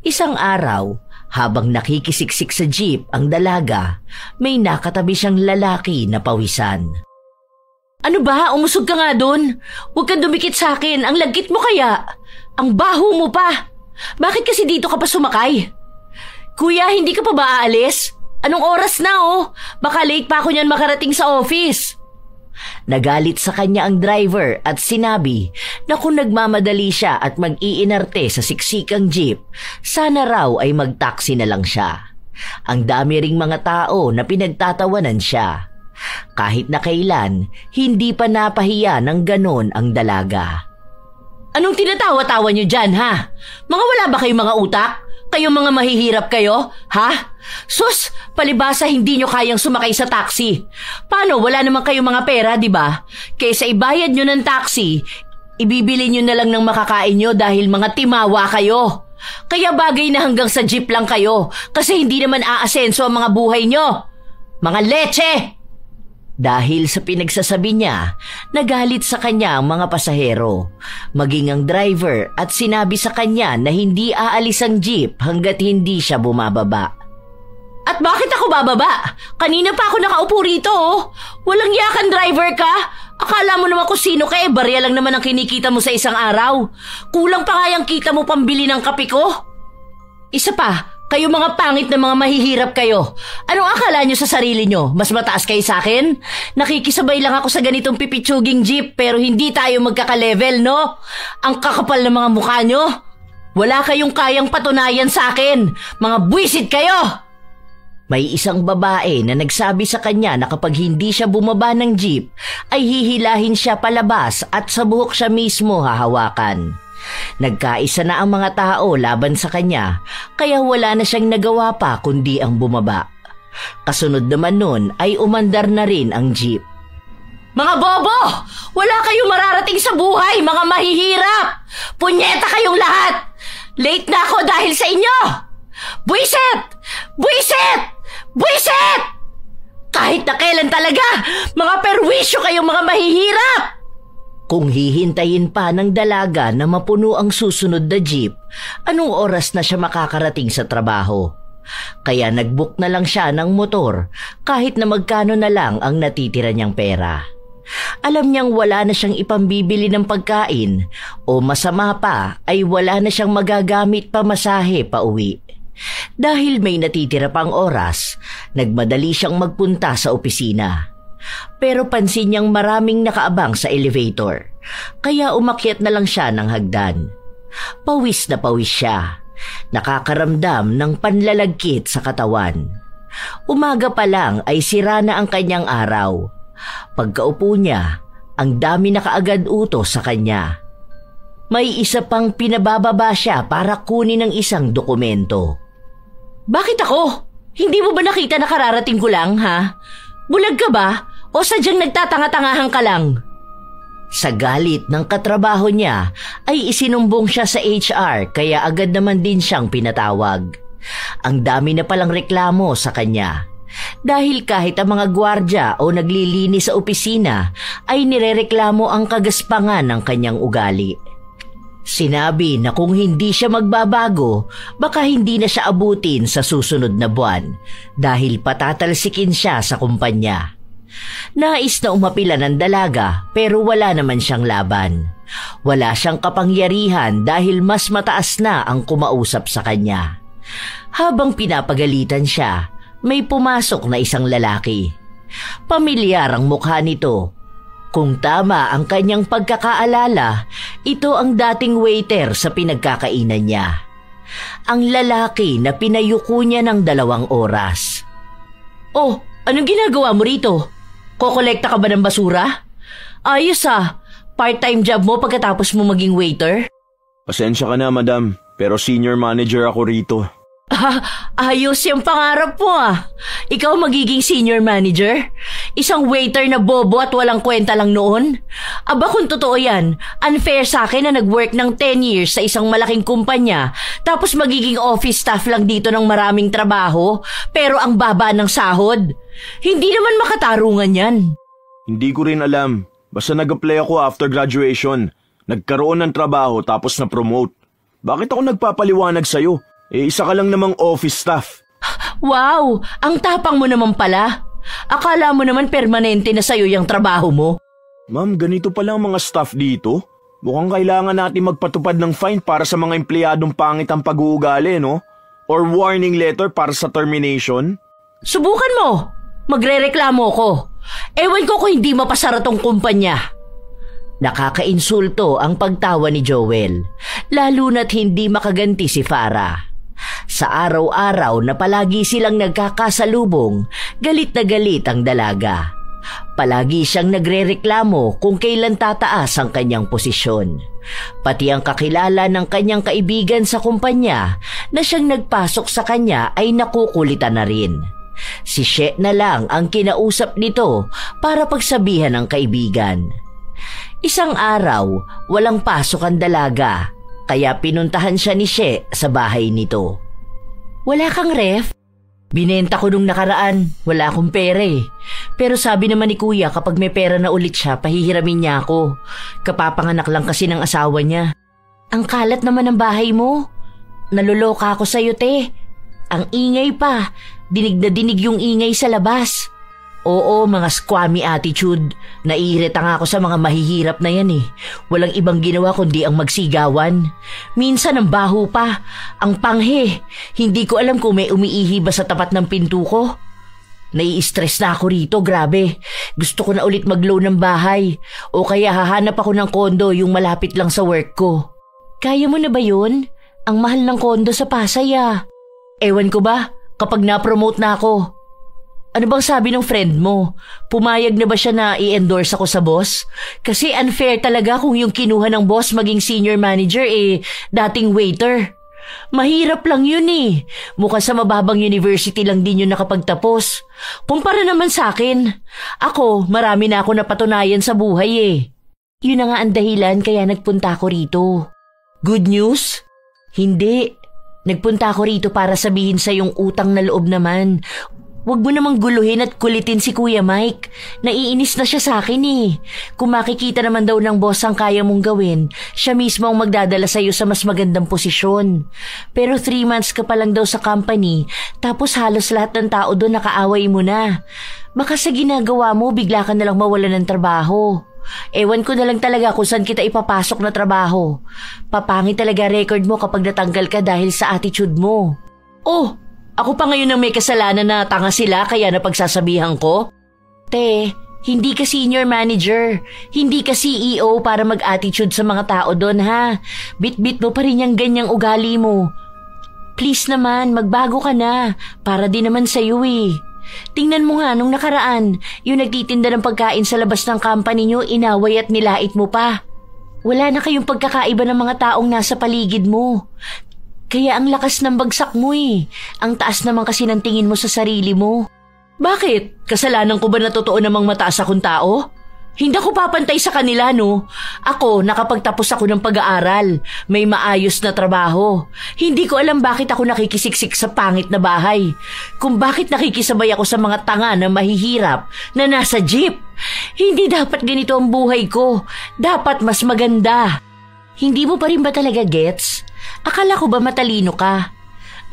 Isang araw, habang nakikisiksik sa jeep ang dalaga, may nakatabi siyang lalaki na pawisan. Ano ba? Umusog ka nga dun. Huwag kang dumikit sa akin. Ang lagkit mo kaya. Ang baho mo pa. Bakit kasi dito ka pa sumakay? Kuya, hindi ka pa ba aalis? Anong oras na Baka late pa ako niyan makarating sa office. Nagalit sa kanya ang driver at sinabi na kung nagmamadali siya at mag-iinarte sa siksikang jeep, sana raw ay mag-taxi na lang siya. Ang dami ring mga tao na pinagtatawanan siya. Kahit na kailan, hindi pa napahiya ng ganon ang dalaga. Anong tinatawa-tawa niyo dyan, ha? Mga wala ba kayong mga utak? Kayong mga mahihirap kayo, ha? Sus, palibasa hindi nyo kayang sumakay sa taxi. Paano, wala naman kayong mga pera, di ba? Kaysa ibayad nyo ng taxi, ibibili nyo na lang ng makakain nyo dahil mga timawa kayo. Kaya bagay na hanggang sa jeep lang kayo kasi hindi naman aasenso ang mga buhay nyo. Mga leche! Dahil sa pinagsasabi niya, nagalit sa kanya ang mga pasahero, maging ang driver at sinabi sa kanya na hindi aalis ang jeep hanggat hindi siya bumababa. At bakit ako bababa? Kanina pa ako nakaupo rito Walang yakan driver ka? Akala mo naman kung sino ka barya lang naman ang kinikita mo sa isang araw. Kulang pa nga yung kita mo pambili ng kape ko. Isa pa, kayo mga pangit na mga mahihirap kayo. Anong akala nyo sa sarili nyo? Mas mataas kayo sa akin? Nakikisabay lang ako sa ganitong pipitsuging jeep pero hindi tayo magkaka-level, no? Ang kakapal ng mga mukha nyo. Wala kayong kayang patunayan sa akin. Mga buwisit kayo! May isang babae na nagsabi sa kanya na kapag hindi siya bumaba ng jeep, ay hihilahin siya palabas at sa buhok siya mismo hahawakan. Nagkaisa na ang mga tao laban sa kanya, kaya wala na siyang nagawa pa kundi ang bumaba. Kasunod naman nun ay umandar na rin ang jeep. Mga bobo! Wala kayong mararating sa buhay, mga mahihirap! Punyeta kayong lahat! Late na ako dahil sa inyo! Buisit! Buisit! Buisit! Kahit na kailan talaga, mga perwisyo kayong mga mahihirap! Kung hihintayin pa ng dalaga na mapuno ang susunod na jeep, anong oras na siya makakarating sa trabaho? Kaya nag-book na lang siya ng motor kahit na magkano na lang ang natitira niyang pera. Alam niyang wala na siyang ipambibili ng pagkain o masama pa ay wala na siyang magagamit pamasahe pa uwi. Dahil may natitira pang oras, nagmadali siyang magpunta sa opisina. Pero pansin niyang maraming nakaabang sa elevator, kaya umakyat na lang siya ng hagdan. Pawis na pawis siya. Nakakaramdam ng panlalagkit sa katawan. Umaga pa lang ay sira na ang kanyang araw. Pagkaupo niya, ang dami na kaagad utos sa kanya. May isa pang pinabababa siya para kunin ang isang dokumento. Bakit ako? Hindi mo ba nakita na kararating ko lang, ha? Bulag ka ba? O sadyang nagtatanga-tangahan ka lang? Sa galit ng katrabaho niya ay isinumbong siya sa HR kaya agad naman din siyang pinatawag. Ang dami na palang reklamo sa kanya. Dahil kahit ang mga gwardya o naglilinis sa opisina ay nirereklamo ang kagaspangan ng kanyang ugali. Sinabi na kung hindi siya magbabago, baka hindi na siya abutin sa susunod na buwan dahil patatalsikin siya sa kumpanya. Nais na umapilan ng dalaga pero wala naman siyang laban. Wala siyang kapangyarihan dahil mas mataas na ang kumausap sa kanya. Habang pinapagalitan siya, may pumasok na isang lalaki. Pamilyar ang mukha nito. Kung tama ang kanyang pagkakaalala, ito ang dating waiter sa pinagkakainan niya. Ang lalaki na pinayuko niya ng 2 oras. Oh, anong ginagawa mo rito? Kokolekta ka ba ng basura? Ayos part-time job mo pagkatapos mo maging waiter? Pasensya ka na, madam, pero senior manager ako rito. Ayos yung pangarap mo Ikaw magiging senior manager? Isang waiter na bobo at walang kwenta lang noon? Aba kung totoo yan, unfair sa akin na nag-work ng 10 years sa isang malaking kumpanya tapos magiging office staff lang dito ng maraming trabaho pero ang baba ng sahod. Hindi naman makatarungan yan. Hindi ko rin alam. Basta nag-apply ako after graduation. Nagkaroon ng trabaho tapos na-promote. Bakit ako nagpapaliwanag sa'yo? Isa ka lang namang office staff. Wow! Ang tapang mo naman pala. Akala mo naman permanente na sa'yo yung trabaho mo. Ma'am, ganito pala ang mga staff dito. Mukhang kailangan natin magpatupad ng fine para sa mga empleyadong pangit ang pag-uugali, no? Or warning letter para sa termination. Subukan mo! Magrereklamo ko. Ewan ko kung hindi mapasara tong kumpanya. Nakakainsulto ang pagtawa ni Joel, lalo na't hindi makaganti si Farah. Sa araw-araw na palagi silang nagkakasalubong, galit na galit ang dalaga. Palagi siyang nagrereklamo kung kailan tataas ang kanyang posisyon. Pati ang kakilala ng kanyang kaibigan sa kumpanya na siyang nagpasok sa kanya ay nakukulitan na rin. Si She na lang ang kinausap nito para pagsabihan ng kaibigan. Isang araw, walang pasok ang dalaga, kaya pinuntahan siya ni She sa bahay nito. Wala kang ref? Binenta ko nung nakaraan, wala akong pera Pero sabi naman ni kuya kapag may pera na ulit siya, pahihiramin niya ako. Kapapanganak lang kasi ng asawa niya. Ang kalat naman ng bahay mo. Naluloka ako sa'yo, te. Ang ingay pa, dinig na dinig yung ingay sa labas. Oo, mga squammy attitude. Naiirita nga ako sa mga mahihirap na yan Walang ibang ginawa kundi ang magsigawan. Minsan ang baho pa, ang panghe. Hindi ko alam kung may umiihi ba sa tapat ng pinto ko. Nai-stress na ako rito, grabe. Gusto ko na ulit mag-loan ng bahay. O kaya hahanap ako ng kondo yung malapit lang sa work ko. Kaya mo na ba yun? Ang mahal ng kondo sa Pasay Ewan ko ba, kapag na-promote na ako. Ano bang sabi ng friend mo? Pumayag na ba siya na i-endorse ako sa boss? Kasi unfair talaga kung yung kinuha ng boss maging senior manager dating waiter. Mahirap lang yun Mukhang sa mababang university lang din yun nakapagtapos. Kumpara naman sa akin. Ako, marami na ako napatunayan sa buhay Yun na nga ang dahilan kaya nagpunta ako rito. Good news? Hindi. Nagpunta ako rito para sabihin sa yung utang na loob naman. Huwag mo namang guluhin at kulitin si Kuya Mike. Naiinis na siya sa akin Kung makikita naman daw ng boss ang kaya mong gawin, siya mismo ang magdadala sa'yo sa mas magandang posisyon. Pero 3 months ka pa lang daw sa company, tapos halos lahat ng tao doon nakaaway mo na. Baka sa ginagawa mo, bigla ka nalang mawalan ng trabaho. Ewan ko na lang talaga kung saan kita ipapasok na trabaho. Papangit talaga record mo kapag natanggal ka dahil sa attitude mo. Oh! Ako pa ngayon ang may kasalanan na tanga sila kaya napagsasabihan ko? Te, Hindi ka senior manager, hindi ka CEO para mag-attitude sa mga tao doon ha. Bit-bit mo pa rin yung ganyang ugali mo. Please naman, magbago ka na, para din naman sa'yo eh. Tingnan mo nga nung nakaraan, yung nagtitinda ng pagkain sa labas ng company nyo, inaway at nilait mo pa. Wala na kayong pagkakaiba ng mga taong nasa paligid mo. Kaya ang lakas ng bagsak mo eh. Ang taas naman kasi ng tingin mo sa sarili mo. Bakit? Kasalanan ko ba na totoo namang mataas akong tao? Hindi ako papantay sa kanila, no? Ako, nakapagtapos ako ng pag-aaral. May maayos na trabaho. Hindi ko alam bakit ako nakikisiksik sa pangit na bahay. Kung bakit nakikisabay ako sa mga tanga na mahihirap na nasa jeep. Hindi dapat ganito ang buhay ko. Dapat mas maganda. Hindi mo pa rin ba talaga gets? Akala ko ba matalino ka?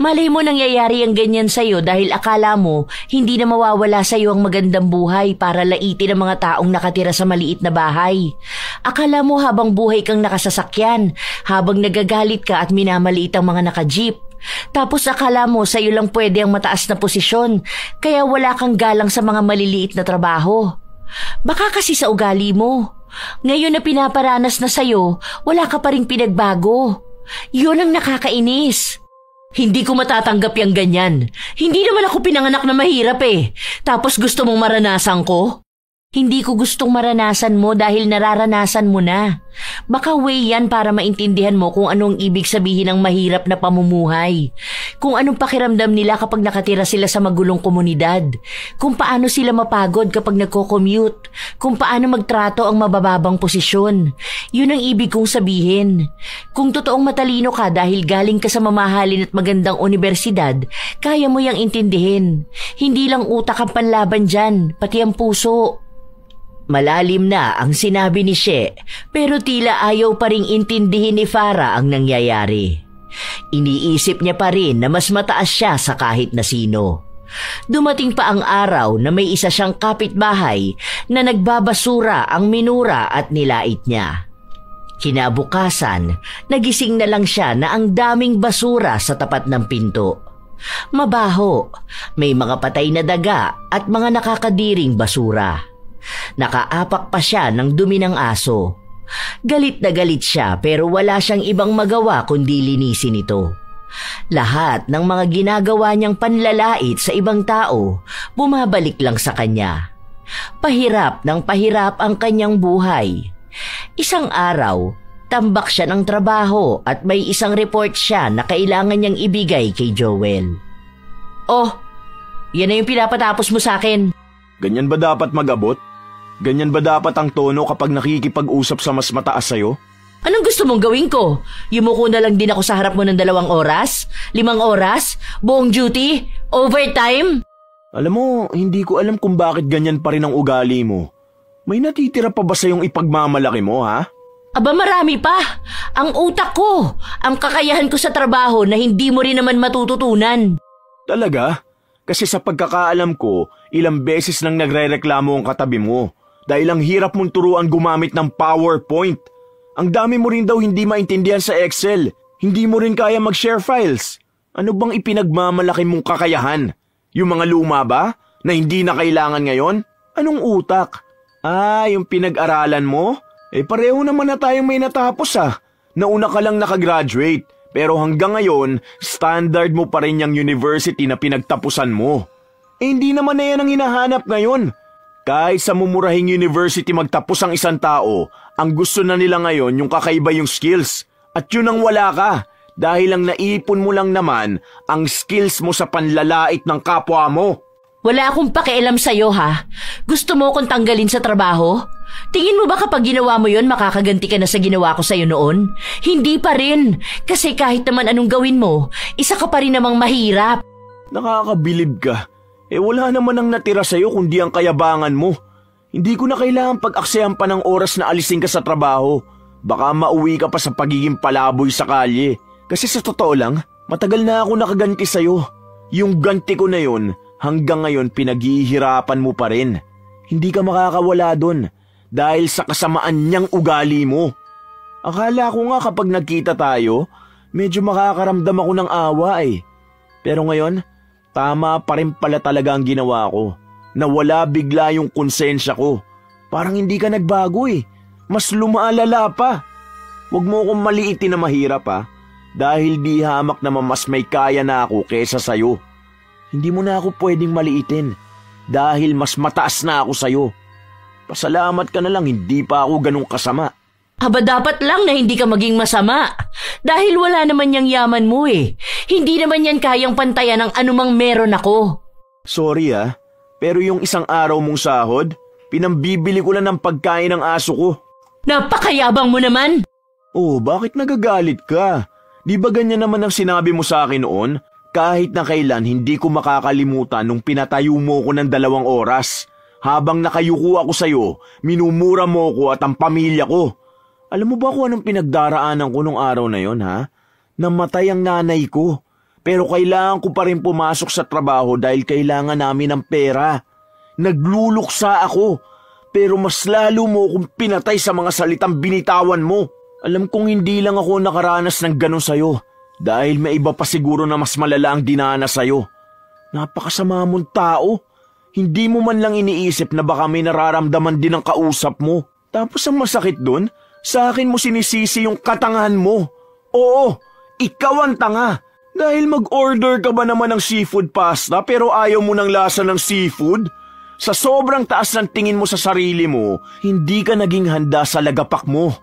Malay mo nangyayari ang ganyan sa'yo dahil akala mo hindi na mawawala sa'yo ang magandang buhay para laitin ang mga taong nakatira sa maliit na bahay. Akala mo habang buhay kang nakasasakyan, habang nagagalit ka at minamaliit ang mga naka-jeep. Tapos akala mo sa'yo lang pwede ang mataas na posisyon, kaya wala kang galang sa mga maliliit na trabaho. Baka kasi sa ugali mo. Ngayon na pinaparanas na sa'yo, wala ka pa ring pinagbago. Yun ang nakakainis. Hindi ko matatanggap yung ganyan. Hindi naman ako pinanganak na mahirap eh. Tapos gusto mong maranasan ko? Hindi ko gustong maranasan mo dahil nararanasan mo na. Baka way yan para maintindihan mo kung anong ibig sabihin ng mahirap na pamumuhay. Kung anong pakiramdam nila kapag nakatira sila sa magulong komunidad. Kung paano sila mapagod kapag nagko-commute. Kung paano magtrato ang mabababang posisyon. Yun ang ibig kong sabihin. Kung totoong matalino ka dahil galing ka sa mamahalin at magandang universidad, kaya mo yang intindihin. Hindi lang utak ang panlaban dyan, pati ang puso. Malalim na ang sinabi ni She, pero tila ayaw pa ring intindihin ni Farah ang nangyayari. Iniisip niya pa rin na mas mataas siya sa kahit na sino. Dumating pa ang araw na may isa siyang kapitbahay na nagbabasura ang minura at nilait niya. Kinabukasan, nagising na lang siya na ang daming basura sa tapat ng pinto. Mabaho, may mga patay na daga at mga nakakadiring basura. Nakaapak pa siya ng dumi ng aso. Galit na galit siya pero wala siyang ibang magawa kundi linisin ito. Lahat ng mga ginagawa niyang panlalait sa ibang tao, bumabalik lang sa kanya. Pahirap ng pahirap ang kanyang buhay. Isang araw, tambak siya ng trabaho at may isang report siya na kailangan niyang ibigay kay Joel. Oh, yan na yung pinapatapos mo sa akin. Ganyan ba dapat mag-abot? Ganyan ba dapat ang tono kapag nakikipag-usap sa mas mataas sa'yo? Anong gusto mong gawin ko? Yumuko na lang din ako sa harap mo ng 2 oras? 5 oras? Buong duty? Overtime? Alam mo, hindi ko alam kung bakit ganyan pa rin ang ugali mo. May natitira pa ba sa'yong ipagmamalaki mo, ha? Aba marami pa. Ang utak ko. Ang kakayahan ko sa trabaho na hindi mo rin naman matututunan. Talaga? Kasi sa pagkakaalam ko, ilang beses nang nagrereklamo ang katabi mo. Dahil ang hirap mong turuan gumamit ng PowerPoint. Ang dami mo rin daw hindi maintindihan sa Excel. Hindi mo rin kaya mag-share files. Ano bang ipinagmamalaki mong kakayahan? Yung mga luma ba? Na hindi na kailangan ngayon? Anong utak? Yung pinag-aralan mo? Pareho naman na tayong may natapos Nauna ka lang nakagraduate. Pero hanggang ngayon, standard mo pa rin yung university na pinagtapusan mo. Hindi naman na yan ang hinahanap ngayon. Kahit sa mumurahing university magtapos ang isang tao, ang gusto na nila ngayon yung kakaiba yung skills. At yun ang wala ka, dahil ang naipon mo lang naman ang skills mo sa panlalait ng kapwa mo. Wala akong pakialam sa'yo ha. Gusto mo akong tanggalin sa trabaho? Tingin mo ba kapag ginawa mo yon makakaganti ka na sa ginawa ko sa'yo noon? Hindi pa rin. Kasi kahit naman anong gawin mo, isa ka pa rin namang mahirap. Nakakabilib ka. Wala naman ang natira sa'yo kundi ang kayabangan mo. Hindi ko na kailangan pag-aksayan pa ng oras na alisin ka sa trabaho. Baka mauwi ka pa sa pagiging palaboy sa kalye. Kasi sa totoo lang, matagal na ako nakaganti sa'yo. Yung ganti ko na yon, hanggang ngayon pinaghihirapan mo pa rin. Hindi ka makakawala dun dahil sa kasamaan niyang ugali mo. Akala ko nga kapag nagkita tayo, medyo makakaramdam ako ng awa Pero ngayon, tama pa rin pala talaga ang ginawa ko. Nawala bigla yung konsensya ko. Parang hindi ka nagbago eh. Mas lumaalala pa. Huwag mo akong maliitin na mahirap ha. Dahil di hamak naman mas may kaya na ako kesa sa'yo. Hindi mo na ako pwedeng maliitin. Dahil mas mataas na ako sa'yo. Pasalamat ka na lang, hindi pa ako ganun kasama. Aba dapat lang na hindi ka maging masama. Dahil wala naman yang yaman mo eh. Hindi naman yan kayang pantayan ng anumang meron ako. Sorry ah, pero yung isang araw mong sahod, pinambibili ko lang ng pagkain ng aso ko. Napakayabang mo naman! Oh, bakit nagagalit ka? Di ba ganyan naman ang sinabi mo sa akin noon? Kahit na kailan hindi ko makakalimutan nung pinatayo mo ko ng 2 oras. Habang nakayuko ako sa'yo, minumura mo ko at ang pamilya ko. Alam mo ba kung anong pinagdaraanan ko nung araw na yon ha? Namatay ang nanay ko. Pero kailangan ko pa rin pumasok sa trabaho dahil kailangan namin ng pera. Nagluluksa ako. Pero mas lalo mo akong pinatay sa mga salitang binitawan mo. Alam kong hindi lang ako nakaranas ng ganun sa'yo. Dahil may iba pa siguro na mas malala ang dinanas sa'yo. Napakasama mong tao. Hindi mo man lang iniisip na baka may nararamdaman din ang kausap mo. Tapos ang masakit dun, sa akin mo sinisisi yung katangahan mo. Oo, ikaw ang tanga. Dahil mag-order ka ba naman ng seafood pasta pero ayaw mo ng lasa ng seafood? Sa sobrang taas ng tingin mo sa sarili mo, hindi ka naging handa sa lagapak mo.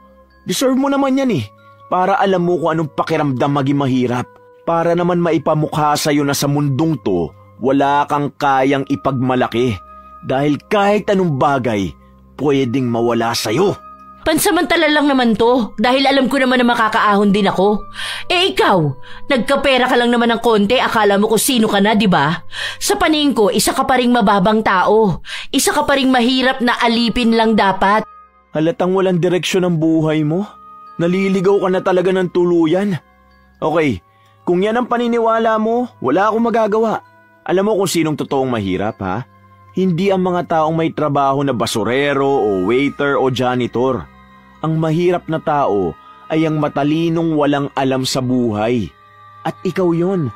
Deserve mo naman yan eh. Para alam mo kung anong pakiramdam maging mahirap. Para naman maipamukha sa'yo na sa mundong to, wala kang kayang ipagmalaki. Dahil kahit anong bagay, pwedeng mawala sa'yo. Pansamantala lang naman to, dahil alam ko naman na makakaahon din ako. Eh ikaw, nagkapera ka lang naman ng konti, akala mo kung sino ka na, di ba? Sa paningin ko, isa ka pa ring mababang tao. Isa ka pa ring mahirap na alipin lang dapat. Halatang walang direksyon ang buhay mo. Naliligaw ka na talaga ng tuluyan. Okay, kung yan ang paniniwala mo, wala akong magagawa. Alam mo kung sinong totoong mahirap, ha? Hindi ang mga taong may trabaho na basurero o waiter o janitor. Ang mahirap na tao ay ang matalinong walang alam sa buhay. At ikaw yon.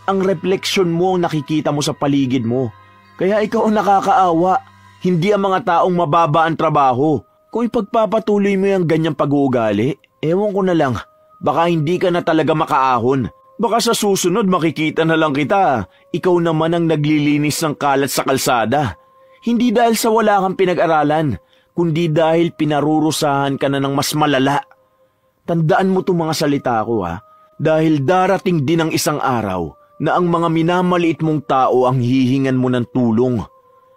Ang refleksyon mo ang nakikita mo sa paligid mo. Kaya ikaw ang nakakaawa. Hindi ang mga taong mababa ang trabaho. Kung ipagpapatuloy mo yung ganyang pag-uugali, ewan ko na lang, baka hindi ka na talaga makaahon. Baka sa susunod makikita na lang kita, ikaw naman ang naglilinis ng kalat sa kalsada. Hindi dahil sa wala kang pinag-aralan, kundi dahil pinarurusahan ka na ng mas malala. Tandaan mo itong mga salita ko ha, dahil darating din ang isang araw na ang mga minamaliit mong tao ang hihingan mo ng tulong.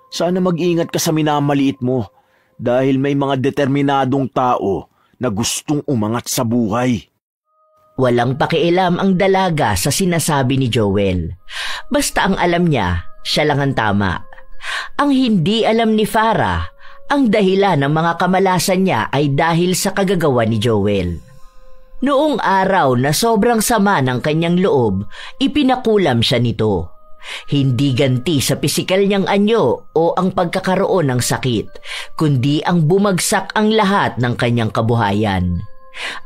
Sana mag-ingat ka sa minamaliit mo, dahil may mga determinadong tao na gustong umangat sa buhay. Walang pakialam ang dalaga sa sinasabi ni Joel. Basta ang alam niya, siya lang ang tama. Ang hindi alam ni Farah, ang dahilan ng mga kamalasan niya ay dahil sa kagagawa ni Joel. Noong araw na sobrang sama ng kanyang loob, ipinakulam siya nito. Hindi ganti sa pisikal niyang anyo o ang pagkakaroon ng sakit, kundi ang bumagsak ang lahat ng kanyang kabuhayan.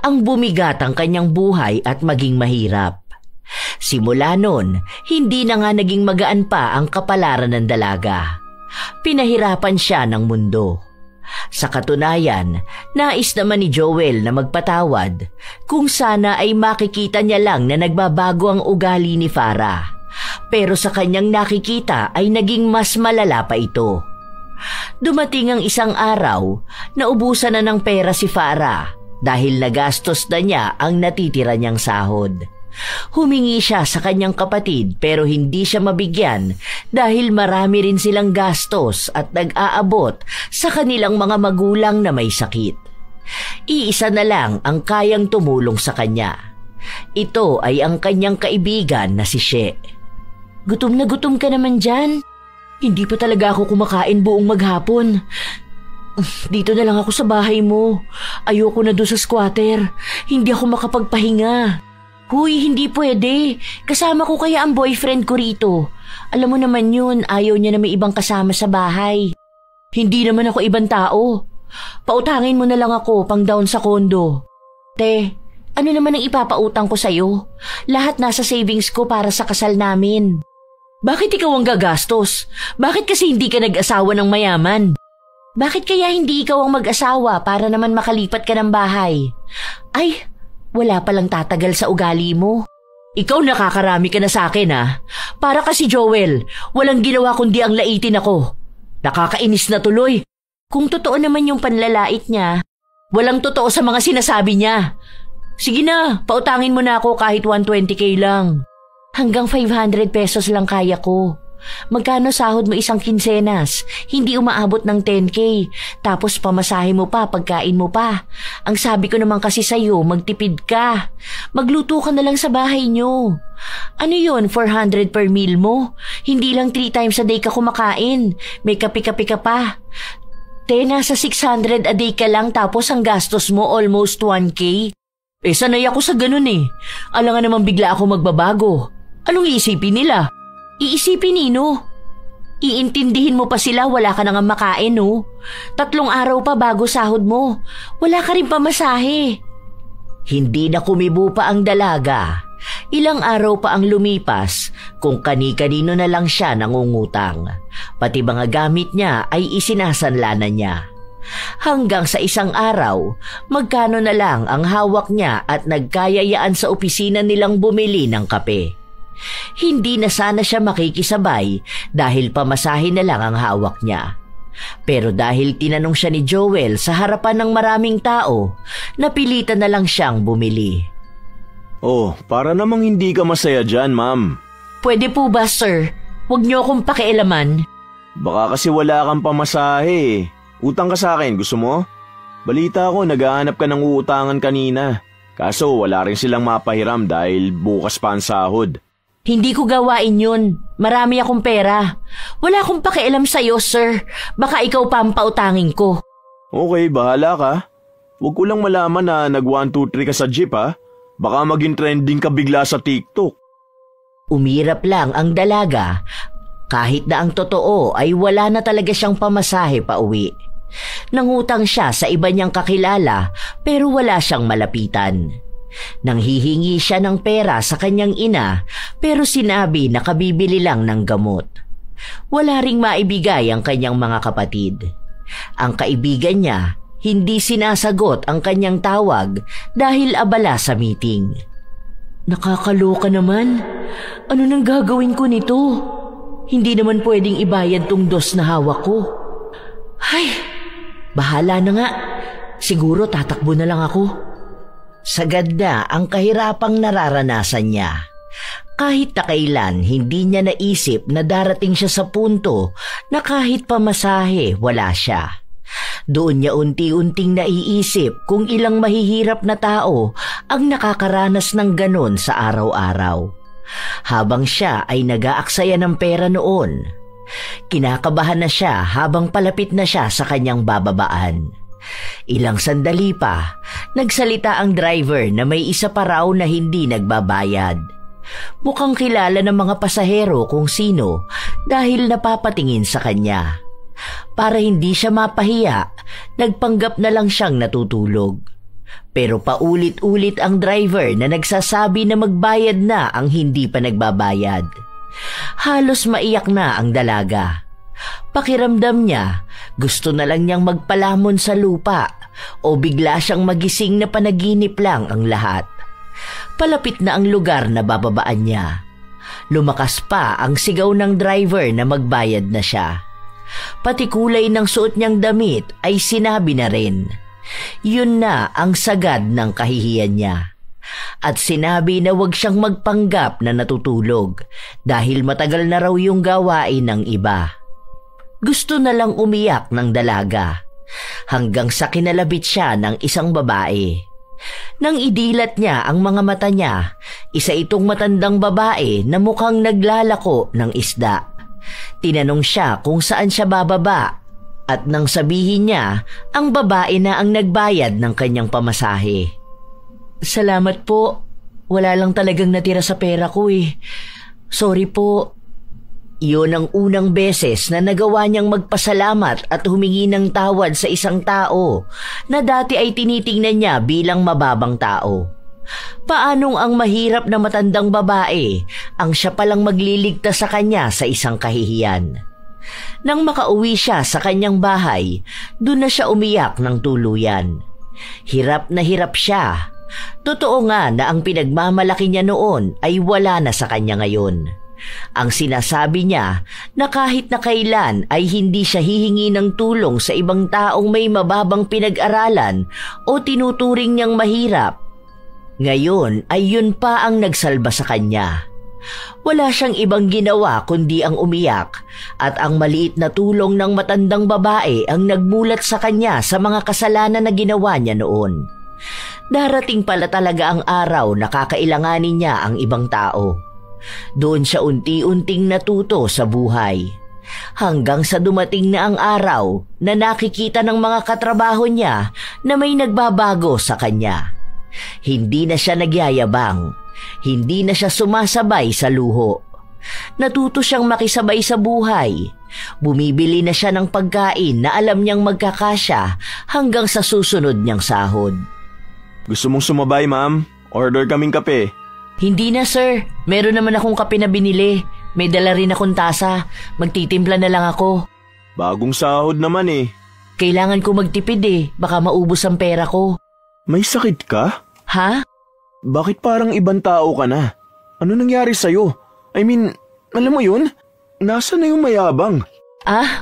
Ang bumigat ang kanyang buhay at maging mahirap. Simula noon, hindi na nga naging magaan pa ang kapalaran ng dalaga. Pinahirapan siya ng mundo. Sa katunayan, nais naman ni Joel na magpatawad kung sana ay makikita niya lang na nagbabago ang ugali ni Farah. Pero sa kanyang nakikita ay naging mas malala pa ito. Dumating ang isang araw, naubusan na ng pera si Farah dahil nagastos na niya ang natitira niyang sahod. Humingi siya sa kanyang kapatid pero hindi siya mabigyan dahil marami rin silang gastos at nag-aabot sa kanilang mga magulang na may sakit. Iisa na lang ang kayang tumulong sa kanya. Ito ay ang kanyang kaibigan na si She. Gutom na gutom ka naman dyan. Hindi pa talaga ako kumakain buong maghapon. Dito na lang ako sa bahay mo. Ayoko na doon sa squatter. Hindi ako makapagpahinga. Huy, hindi pwede. Kasama ko kaya ang boyfriend ko rito. Alam mo naman yun, ayaw niya na may ibang kasama sa bahay. Hindi naman ako ibang tao. Pautangin mo na lang ako pang down sa kondo. Te, ano naman ang ipapautang ko sa'yo? Lahat nasa savings ko para sa kasal namin. Bakit ikaw ang gagastos? Bakit kasi hindi ka nag-asawa ng mayaman? Bakit kaya hindi ikaw ang mag-asawa para naman makalipat ka ng bahay? Ay, wala palang tatagal sa ugali mo. Ikaw nakakarami ka na sa akin ha. Para kasi Joel, walang ginawa kundi ang laitin ako. Nakakainis na tuloy. Kung totoo naman yung panlalait niya, walang totoo sa mga sinasabi niya. Sige na, pautangin mo na ako kahit 120k lang. Hanggang 500 pesos lang kaya ko. Magkano sahod mo isang kinsenas? Hindi umaabot ng 10k. Tapos pamasahe mo pa, pagkain mo pa. Ang sabi ko naman kasi sa'yo, magtipid ka. Magluto ka na lang sa bahay nyo. Ano yun, 400 per meal mo? Hindi lang 3 times a day ka kumakain. May kape-kape ka pa. Nasa 600 a day ka lang tapos ang gastos mo almost 1k. Sanay ako sa ganun eh. Alangan naman bigla ako magbabago. Anong iisipin nila? Iisipin nino. Iintindihin mo pa sila wala ka nang makain no? 3 araw pa bago sahod mo. Wala ka rin pamasahe. Hindi na kumibo pa ang dalaga. Ilang araw pa ang lumipas kung kani-kanino na lang siya nangungutang. Pati mga gamit niya ay isinasanla na niya. Hanggang sa isang araw, magkano na lang ang hawak niya at nagkayayaan sa opisina nilang bumili ng kape. Hindi na sana siya makikisabay dahil pamasahe na lang ang hawak niya. Pero dahil tinanong siya ni Joel sa harapan ng maraming tao, napilitan na lang siyang bumili. Oh, para namang hindi ka masaya dyan, ma'am. Pwede po ba, sir? Huwag niyo akong pakialaman. Baka kasi wala kang pamasahe. Utang ka sa akin, gusto mo? Balita ko, naghahanap ka ng uutangan kanina. Kaso wala rin silang mapahiram dahil bukas pa ang sahod. Hindi ko gawain yun. Marami akong pera. Wala akong pakialam sa'yo, sir. Baka ikaw pa ang pautangin ko. Okay, bahala ka. Huwag ko lang malaman na nag-1, 2, 3 ka sa jeep ha. Baka maging trending ka bigla sa TikTok. Umirap lang ang dalaga. Kahit na ang totoo ay wala na talaga siyang pamasahe pa uwi. Nangutang siya sa iba niyang kakilala pero wala siyang malapitan. Nanghihingi siya ng pera sa kanyang ina pero sinabi na kabibili lang ng gamot. Wala ring maibigay ang kanyang mga kapatid. Ang kaibigan niya, hindi sinasagot ang kanyang tawag dahil abala sa meeting. Nakakaloka naman. Ano nang gagawin ko nito? Hindi naman pwedeng ibayad tong dos na hawak ko. Ay, bahala na nga. Siguro tatakbo na lang ako. Sagad na ang kahirapang nararanasan niya. Kahit na kailan, hindi niya naisip na darating siya sa punto na kahit pamasahe, wala siya. Doon niya unti-unting naiisip kung ilang mahihirap na tao ang nakakaranas ng ganon sa araw-araw. Habang siya ay nag-aaksaya ng pera noon, kinakabahan na siya habang palapit na siya sa kanyang bababaan. Ilang sandali pa, nagsalita ang driver na may isa pa raw na hindi nagbabayad. Mukhang kilala ng mga pasahero kung sino dahil napapatingin sa kanya. Para hindi siya mapahiya, nagpanggap na lang siyang natutulog. Pero paulit-ulit ang driver na nagsasabi na magbayad na ang hindi pa nagbabayad. Halos maiyak na ang dalaga. Pakiramdam niya, gusto na lang niyang magpalamon sa lupa o bigla siyang magising na panaginip lang ang lahat. Palapit na ang lugar na bababaan niya. Lumakas pa ang sigaw ng driver na magbayad na siya. Pati kulay ng suot niyang damit ay sinabi na rin. Yun na ang sagad ng kahihiyan niya. At sinabi na huwag siyang magpanggap na natutulog dahil matagal na raw yung gawain ng iba. Gusto na lang umiyak ng dalaga hanggang sa kinalabit siya ng isang babae. Nang idilat niya ang mga mata niya, isa itong matandang babae na mukhang naglalako ng isda. Tinanong siya kung saan siya bababa at nang sabihin niya, ang babae na ang nagbayad ng kanyang pamasahe. Salamat po. Wala lang talagang natira sa pera ko eh. Sorry po. Iyon ang unang beses na nagawa niyang magpasalamat at humingi ng tawad sa isang tao na dati ay tinitingnan niya bilang mababang tao. Paanong ang mahirap na matandang babae ang siya palang magliligtas sa kanya sa isang kahihiyan. Nang makauwi siya sa kanyang bahay, doon na siya umiyak ng tuluyan. Hirap na hirap siya. Totoo nga na ang pinagmamalaki niya noon ay wala na sa kanya ngayon. Ang sinasabi niya na kahit na kailan ay hindi siya hihingi ng tulong sa ibang taong may mababang pinag-aralan o tinuturing niyang mahirap. Ngayon ay yun pa ang nagsalba sa kanya. Wala siyang ibang ginawa kundi ang umiyak at ang maliit na tulong ng matandang babae ang nagmulat sa kanya sa mga kasalanan na ginawa niya noon. Darating pala talaga ang araw na kakailanganin niya ang ibang tao. Doon siya unti-unting natuto sa buhay. Hanggang sa dumating na ang araw na nakikita ng mga katrabaho niya na may nagbabago sa kanya. Hindi na siya nagyayabang. Hindi na siya sumasabay sa luho. Natuto siyang makisabay sa buhay. Bumibili na siya ng pagkain na alam niyang magkakasya hanggang sa susunod niyang sahod. Gusto mong sumabay, ma'am? Order kaming kape. Hindi na, sir. Meron naman akong kape na binili. May dala rin akong tasa. Magtitimpla na lang ako. Bagong sahod naman eh. Kailangan ko magtipid eh. Baka maubos ang pera ko. May sakit ka? Ha? Bakit parang ibang tao ka na? Ano nangyari sa'yo? I mean, alam mo yun? Nasaan na yung mayabang?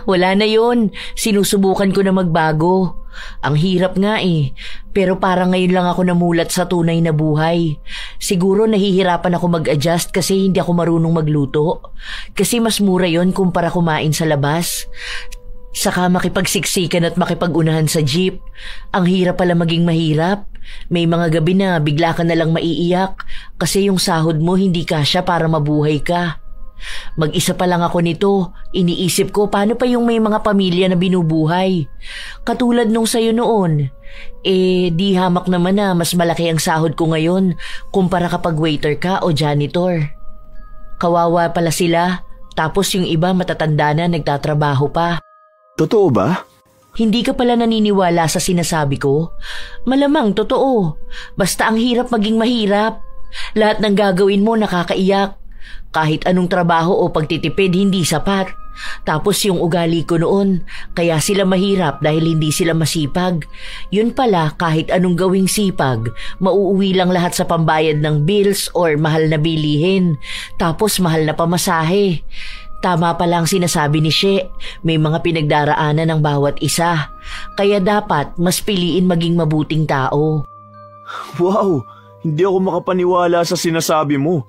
Wala na yun. Sinusubukan ko na magbago. Ang hirap nga eh. Pero parang ngayon lang ako namulat sa tunay na buhay. Siguro nahihirapan ako mag-adjust kasi hindi ako marunong magluto. Kasi mas mura yon kumpara kumain sa labas. Saka makipagsiksikan at makipag-unahan sa jeep. Ang hirap pala maging mahirap. May mga gabi na bigla ka na lang maiiyak kasi yung sahod mo hindi kasya para mabuhay ka. Mag-isa pa lang ako nito. Iniisip ko paano pa yung may mga pamilya na binubuhay. Katulad nung sayo noon. Di hamak naman na mas malaki ang sahod ko ngayon kumpara kapag waiter ka o janitor. Kawawa pala sila. Tapos yung iba matatanda na nagtatrabaho pa. Totoo ba? Hindi ka pala naniniwala sa sinasabi ko? Malamang totoo. Basta ang hirap maging mahirap. Lahat ng gagawin mo nakakaiyak. Kahit anong trabaho o pagtitipid hindi sapat. Tapos yung ugali ko noon, kaya sila mahirap dahil hindi sila masipag. Yun pala, kahit anong gawing sipag, mauuwi lang lahat sa pambayad ng bills or mahal na bilihin. Tapos mahal na pamasahe. Tama pala ang sinasabi ni She, may mga pinagdaraanan ng bawat isa. Kaya dapat mas piliin maging mabuting tao. Wow, hindi ako makapaniwala sa sinasabi mo.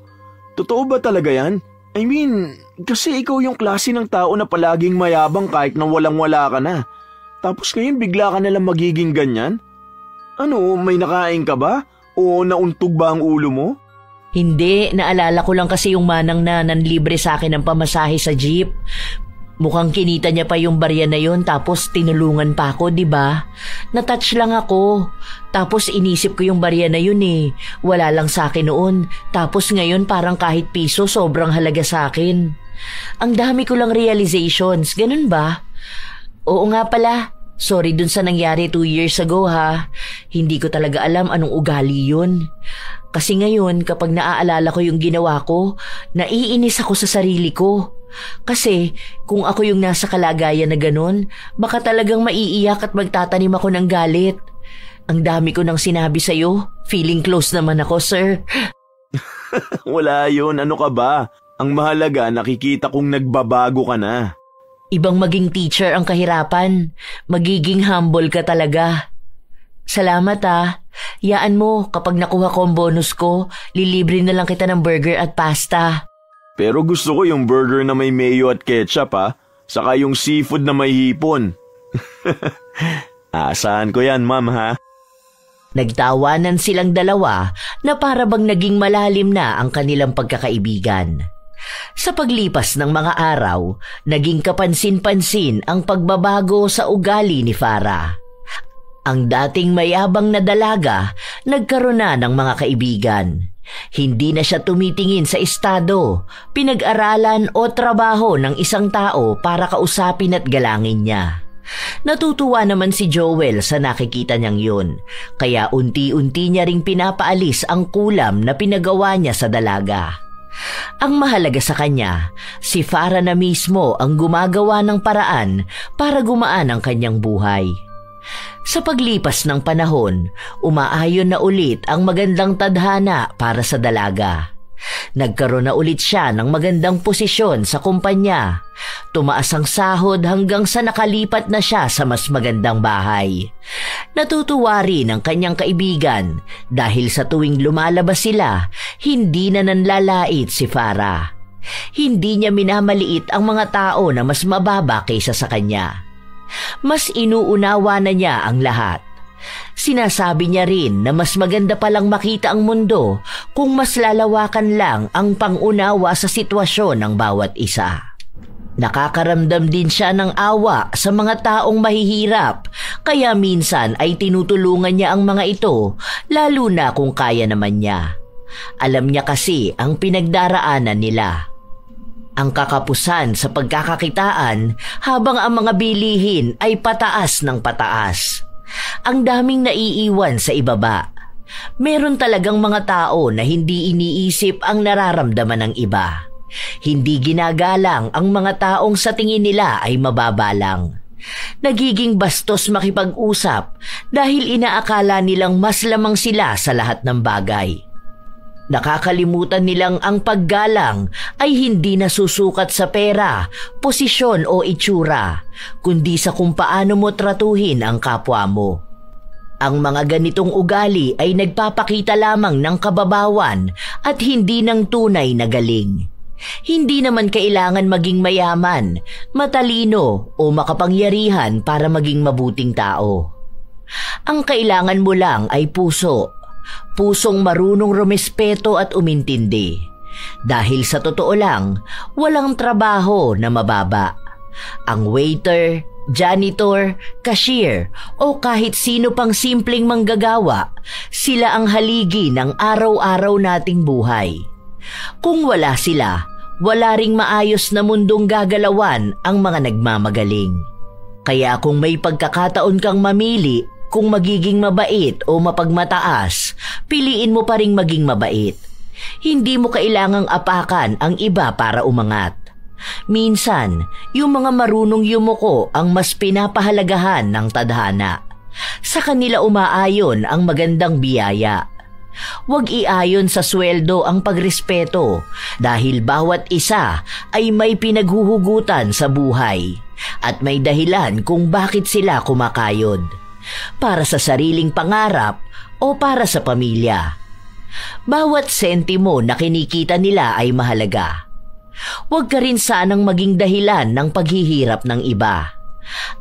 Totoo ba talaga yan? I mean, kasi ikaw yung klase ng tao na palaging mayabang kahit na walang-wala ka na. Tapos ngayon bigla ka nalang magiging ganyan? Ano, may nakain ka ba? O nauntog ba ang ulo mo? Hindi, naalala ko lang kasi yung manang na nanlibre sa akin ng pamasahe sa jeep. Mukhang kinita niya pa yung barya na yun tapos tinulungan pa ako, di ba? Natouch lang ako. Tapos inisip ko yung barya na yun eh. Wala lang sa akin noon. Tapos ngayon parang kahit piso sobrang halaga sa akin. Ang dami ko lang realizations, ganun ba? Oo nga pala. Sorry dun sa nangyari 2 years ago ha. Hindi ko talaga alam anong ugali yun. Kasi ngayon kapag naaalala ko yung ginawa ko, naiinis ako sa sarili ko. Kasi kung ako yung nasa kalagayan na ganun, baka talagang maiiyak at magtatanim ako ng galit. Ang dami ko nang sinabi sa'yo. Feeling close naman ako, sir. Wala yun, ano ka ba? Ang mahalaga nakikita kong nagbabago ka na. Ibang maging teacher ang kahirapan. Magiging humble ka talaga. Salamat Yaan mo, kapag nakuha ko ang bonus ko, lilibre na lang kita ng burger at pasta. Pero gusto ko yung burger na may mayo at ketchup saka yung seafood na may hipon. Asahan ko yan, ma'am ha? Nagtawanan silang dalawa na para bang naging malalim na ang kanilang pagkakaibigan. Sa paglipas ng mga araw, naging kapansin-pansin ang pagbabago sa ugali ni Farah. Ang dating mayabang na dalaga, nagkaroon na ng mga kaibigan. Hindi na siya tumitingin sa estado, pinag-aralan o trabaho ng isang tao para kausapin at galangin niya. Natutuwa naman si Joel sa nakikita niyang yun, kaya unti-unti niya ring pinapaalis ang kulam na pinagawa niya sa dalaga. Ang mahalaga sa kanya, si Farah na mismo ang gumagawa ng paraan para gumaan ang kanyang buhay. Sa paglipas ng panahon, umaayon na ulit ang magandang tadhana para sa dalaga. Nagkaroon na ulit siya ng magandang posisyon sa kumpanya. Tumaas ang sahod hanggang sa nakalipat na siya sa mas magandang bahay. Natutuwa rin ang kanyang kaibigan dahil sa tuwing lumalabas sila, hindi na nanlalait si Farah. Hindi niya minamaliit ang mga tao na mas mababa kaysa sa kanya. Mas inuunawa na niya ang lahat. Sinasabi niya rin na mas maganda palang makita ang mundo kung mas lalawakan lang ang pangunawa sa sitwasyon ng bawat isa. Nakakaramdam din siya ng awa sa mga taong mahihirap, kaya minsan ay tinutulungan niya ang mga ito, lalo na kung kaya naman niya. Alam niya kasi ang pinagdaraanan nila. Ang kakapusan sa pagkakakitaan habang ang mga bilihin ay pataas ng pataas. Ang daming naiiwan sa ibaba. Meron talagang mga tao na hindi iniisip ang nararamdaman ng iba. Hindi ginagalang ang mga taong sa tingin nila ay mababa lang. Nagiging bastos makipag-usap dahil inaakala nilang mas lamang sila sa lahat ng bagay. Nakakalimutan nilang ang paggalang ay hindi nasusukat sa pera, posisyon o itsura, kundi sa kung paano mo tratuhin ang kapwa mo. Ang mga ganitong ugali ay nagpapakita lamang ng kababawan at hindi ng tunay na galing. Hindi naman kailangan maging mayaman, matalino o makapangyarihan para maging mabuting tao. Ang kailangan mo lang ay puso. Pusong marunong rumespeto at umintindi. Dahil sa totoo lang, walang trabaho na mababa. Ang waiter, janitor, cashier o kahit sino pang simpleng manggagawa, sila ang haligi ng araw-araw nating buhay. Kung wala sila, wala ring maayos na mundong gagalawan ang mga nagmamagaling. Kaya kung may pagkakataon kang mamili, kung magiging mabait o mapagmataas, piliin mo pa ring maging mabait. Hindi mo kailangang apakan ang iba para umangat. Minsan, yung mga marunong yumuko ang mas pinapahalagahan ng tadhana. Sa kanila umaayon ang magandang biyaya. Huwag iayon sa sweldo ang pagrespeto dahil bawat isa ay may pinaghuhugutan sa buhay at may dahilan kung bakit sila kumakayod. Para sa sariling pangarap o para sa pamilya. Bawat sentimo na kinikita nila ay mahalaga. Huwag ka rin sanang maging dahilan ng paghihirap ng iba.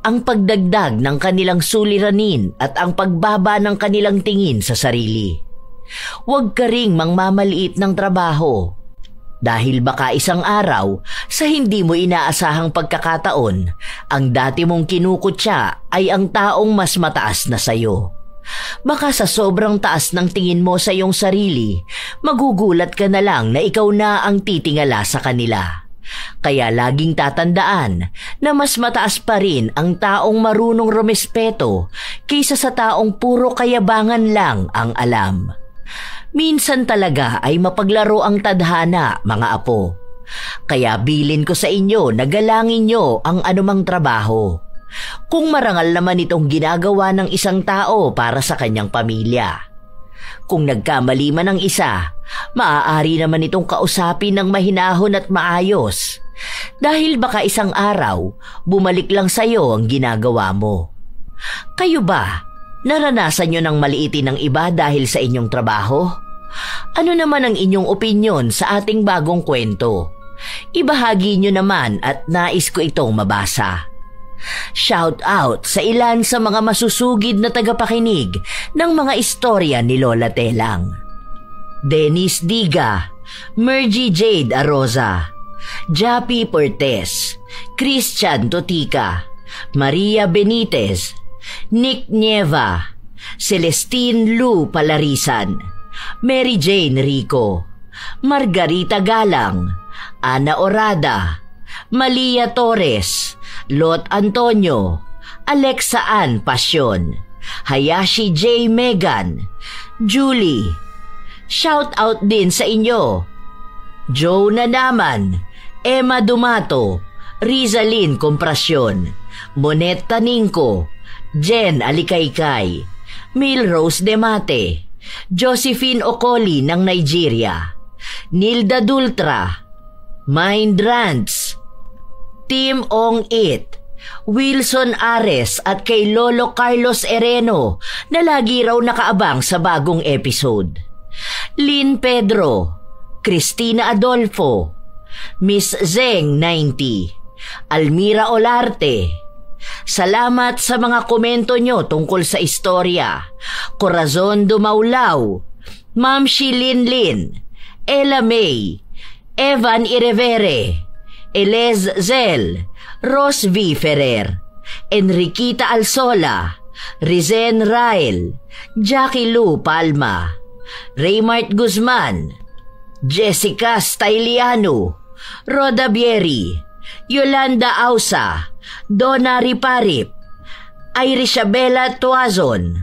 Ang pagdagdag ng kanilang suliranin at ang pagbaba ng kanilang tingin sa sarili. Huwag ka ring mangmamaliit ng trabaho. Dahil baka isang araw, sa hindi mo inaasahang pagkakataon, ang dati mong kinukutya ay ang taong mas mataas na sayo. Baka sa sobrang taas ng tingin mo sa iyong sarili, magugulat ka na lang na ikaw na ang titingala sa kanila. Kaya laging tatandaan na mas mataas pa rin ang taong marunong rumespeto kaysa sa taong puro kayabangan lang ang alam. Minsan talaga ay mapaglaro ang tadhana, mga apo. Kaya bilin ko sa inyo na galangin nyo ang anumang trabaho. Kung marangal naman itong ginagawa ng isang tao para sa kanyang pamilya. Kung nagkamali man ang isa, maaari naman itong kausapin ng mahinahon at maayos. Dahil baka isang araw, bumalik lang sa'yo ang ginagawa mo. Kayo ba, naranasan nyo ng maliitin ng iba dahil sa inyong trabaho? Ano naman ang inyong opinyon sa ating bagong kwento? Ibahagi nyo naman at nais ko itong mabasa. Shout out sa ilan sa mga masusugid na tagapakinig ng mga istorya ni Lola Telang. Dennis Diga, Mergy Jade Aroza, Jappy Portes, Christian Totica, Maria Benitez, Nick Nieva, Celestine Lu Palarisan, Mary Jane Rico, Margarita Galang, Ana Orada, Malia Torres, Lot Antonio, Alexa Ann Pasyon, Hayashi J. Megan, Julie. Shout out din sa inyo. Joe Nanaman, Emma Dumato, Rizalyn Comprasyon, Monet Taningco, Jen Alikaykay, Milrose Demate, Josephine Okoli ng Nigeria, Nilda Dultra, Mind Rants, Tim Ong It, Wilson Ares at kay Lolo Carlos Ereno na lagi raw nakaabang sa bagong episode. Lynn Pedro, Cristina Adolfo, Miss Zeng 90, Almira Olarte. Salamat sa mga komento nyo tungkol sa istorya. Corazon Dumaulaw, Ma'am Shilin Lin, Ella May, Evan Irevere, Elez Zel, Ros V. Ferrer, Enriquita Alsola, Rizen Rael, Jackie Lou Palma, Raymart Guzman, Jessica Styliano, Roda Bieri, Yolanda Ausa, Donna Riparip, Irisabela Tuazon,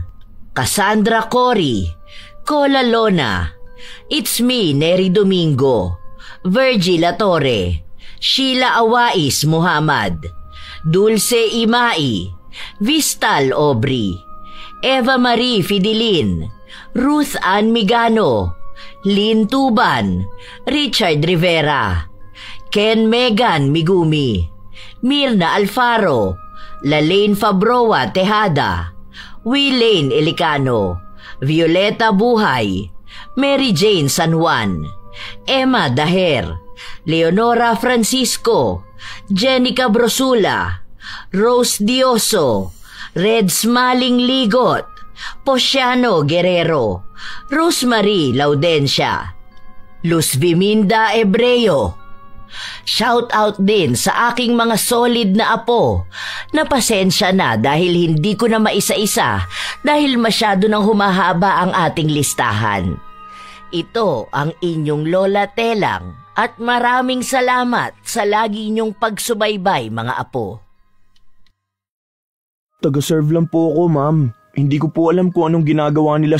Cassandra Cory, Cola Lona, It's Me Neri Domingo, Virgil Torre, Sheila Awais Muhammad, Dulce Imai, Vistal Aubrey, Eva Marie Fidelin, Ruth Ann Migano, Lynn Tuban, Richard Rivera, Ken Megan Migumi, Mirna Alfaro, Lalaine Fabroa Tejada, Willaine Elicano, Violeta Buhay, Mary Jane San Juan, Emma Daher, Leonora Francisco, Jenica Brosula, Rose Dioso, Red Smaling Ligot, Posiano Guerrero, Rosemary Laudencia, Luz Viminda Ebreo. Shout out din sa aking mga solid na apo na pasensya na dahil hindi ko na maisa-isa dahil masyado nang humahaba ang ating listahan. Ito ang inyong Lola Telang at maraming salamat sa lagi inyong pagsubaybay mga apo. Taga-serve lang po ako, ma'am. Hindi ko po alam kung anong ginagawa nila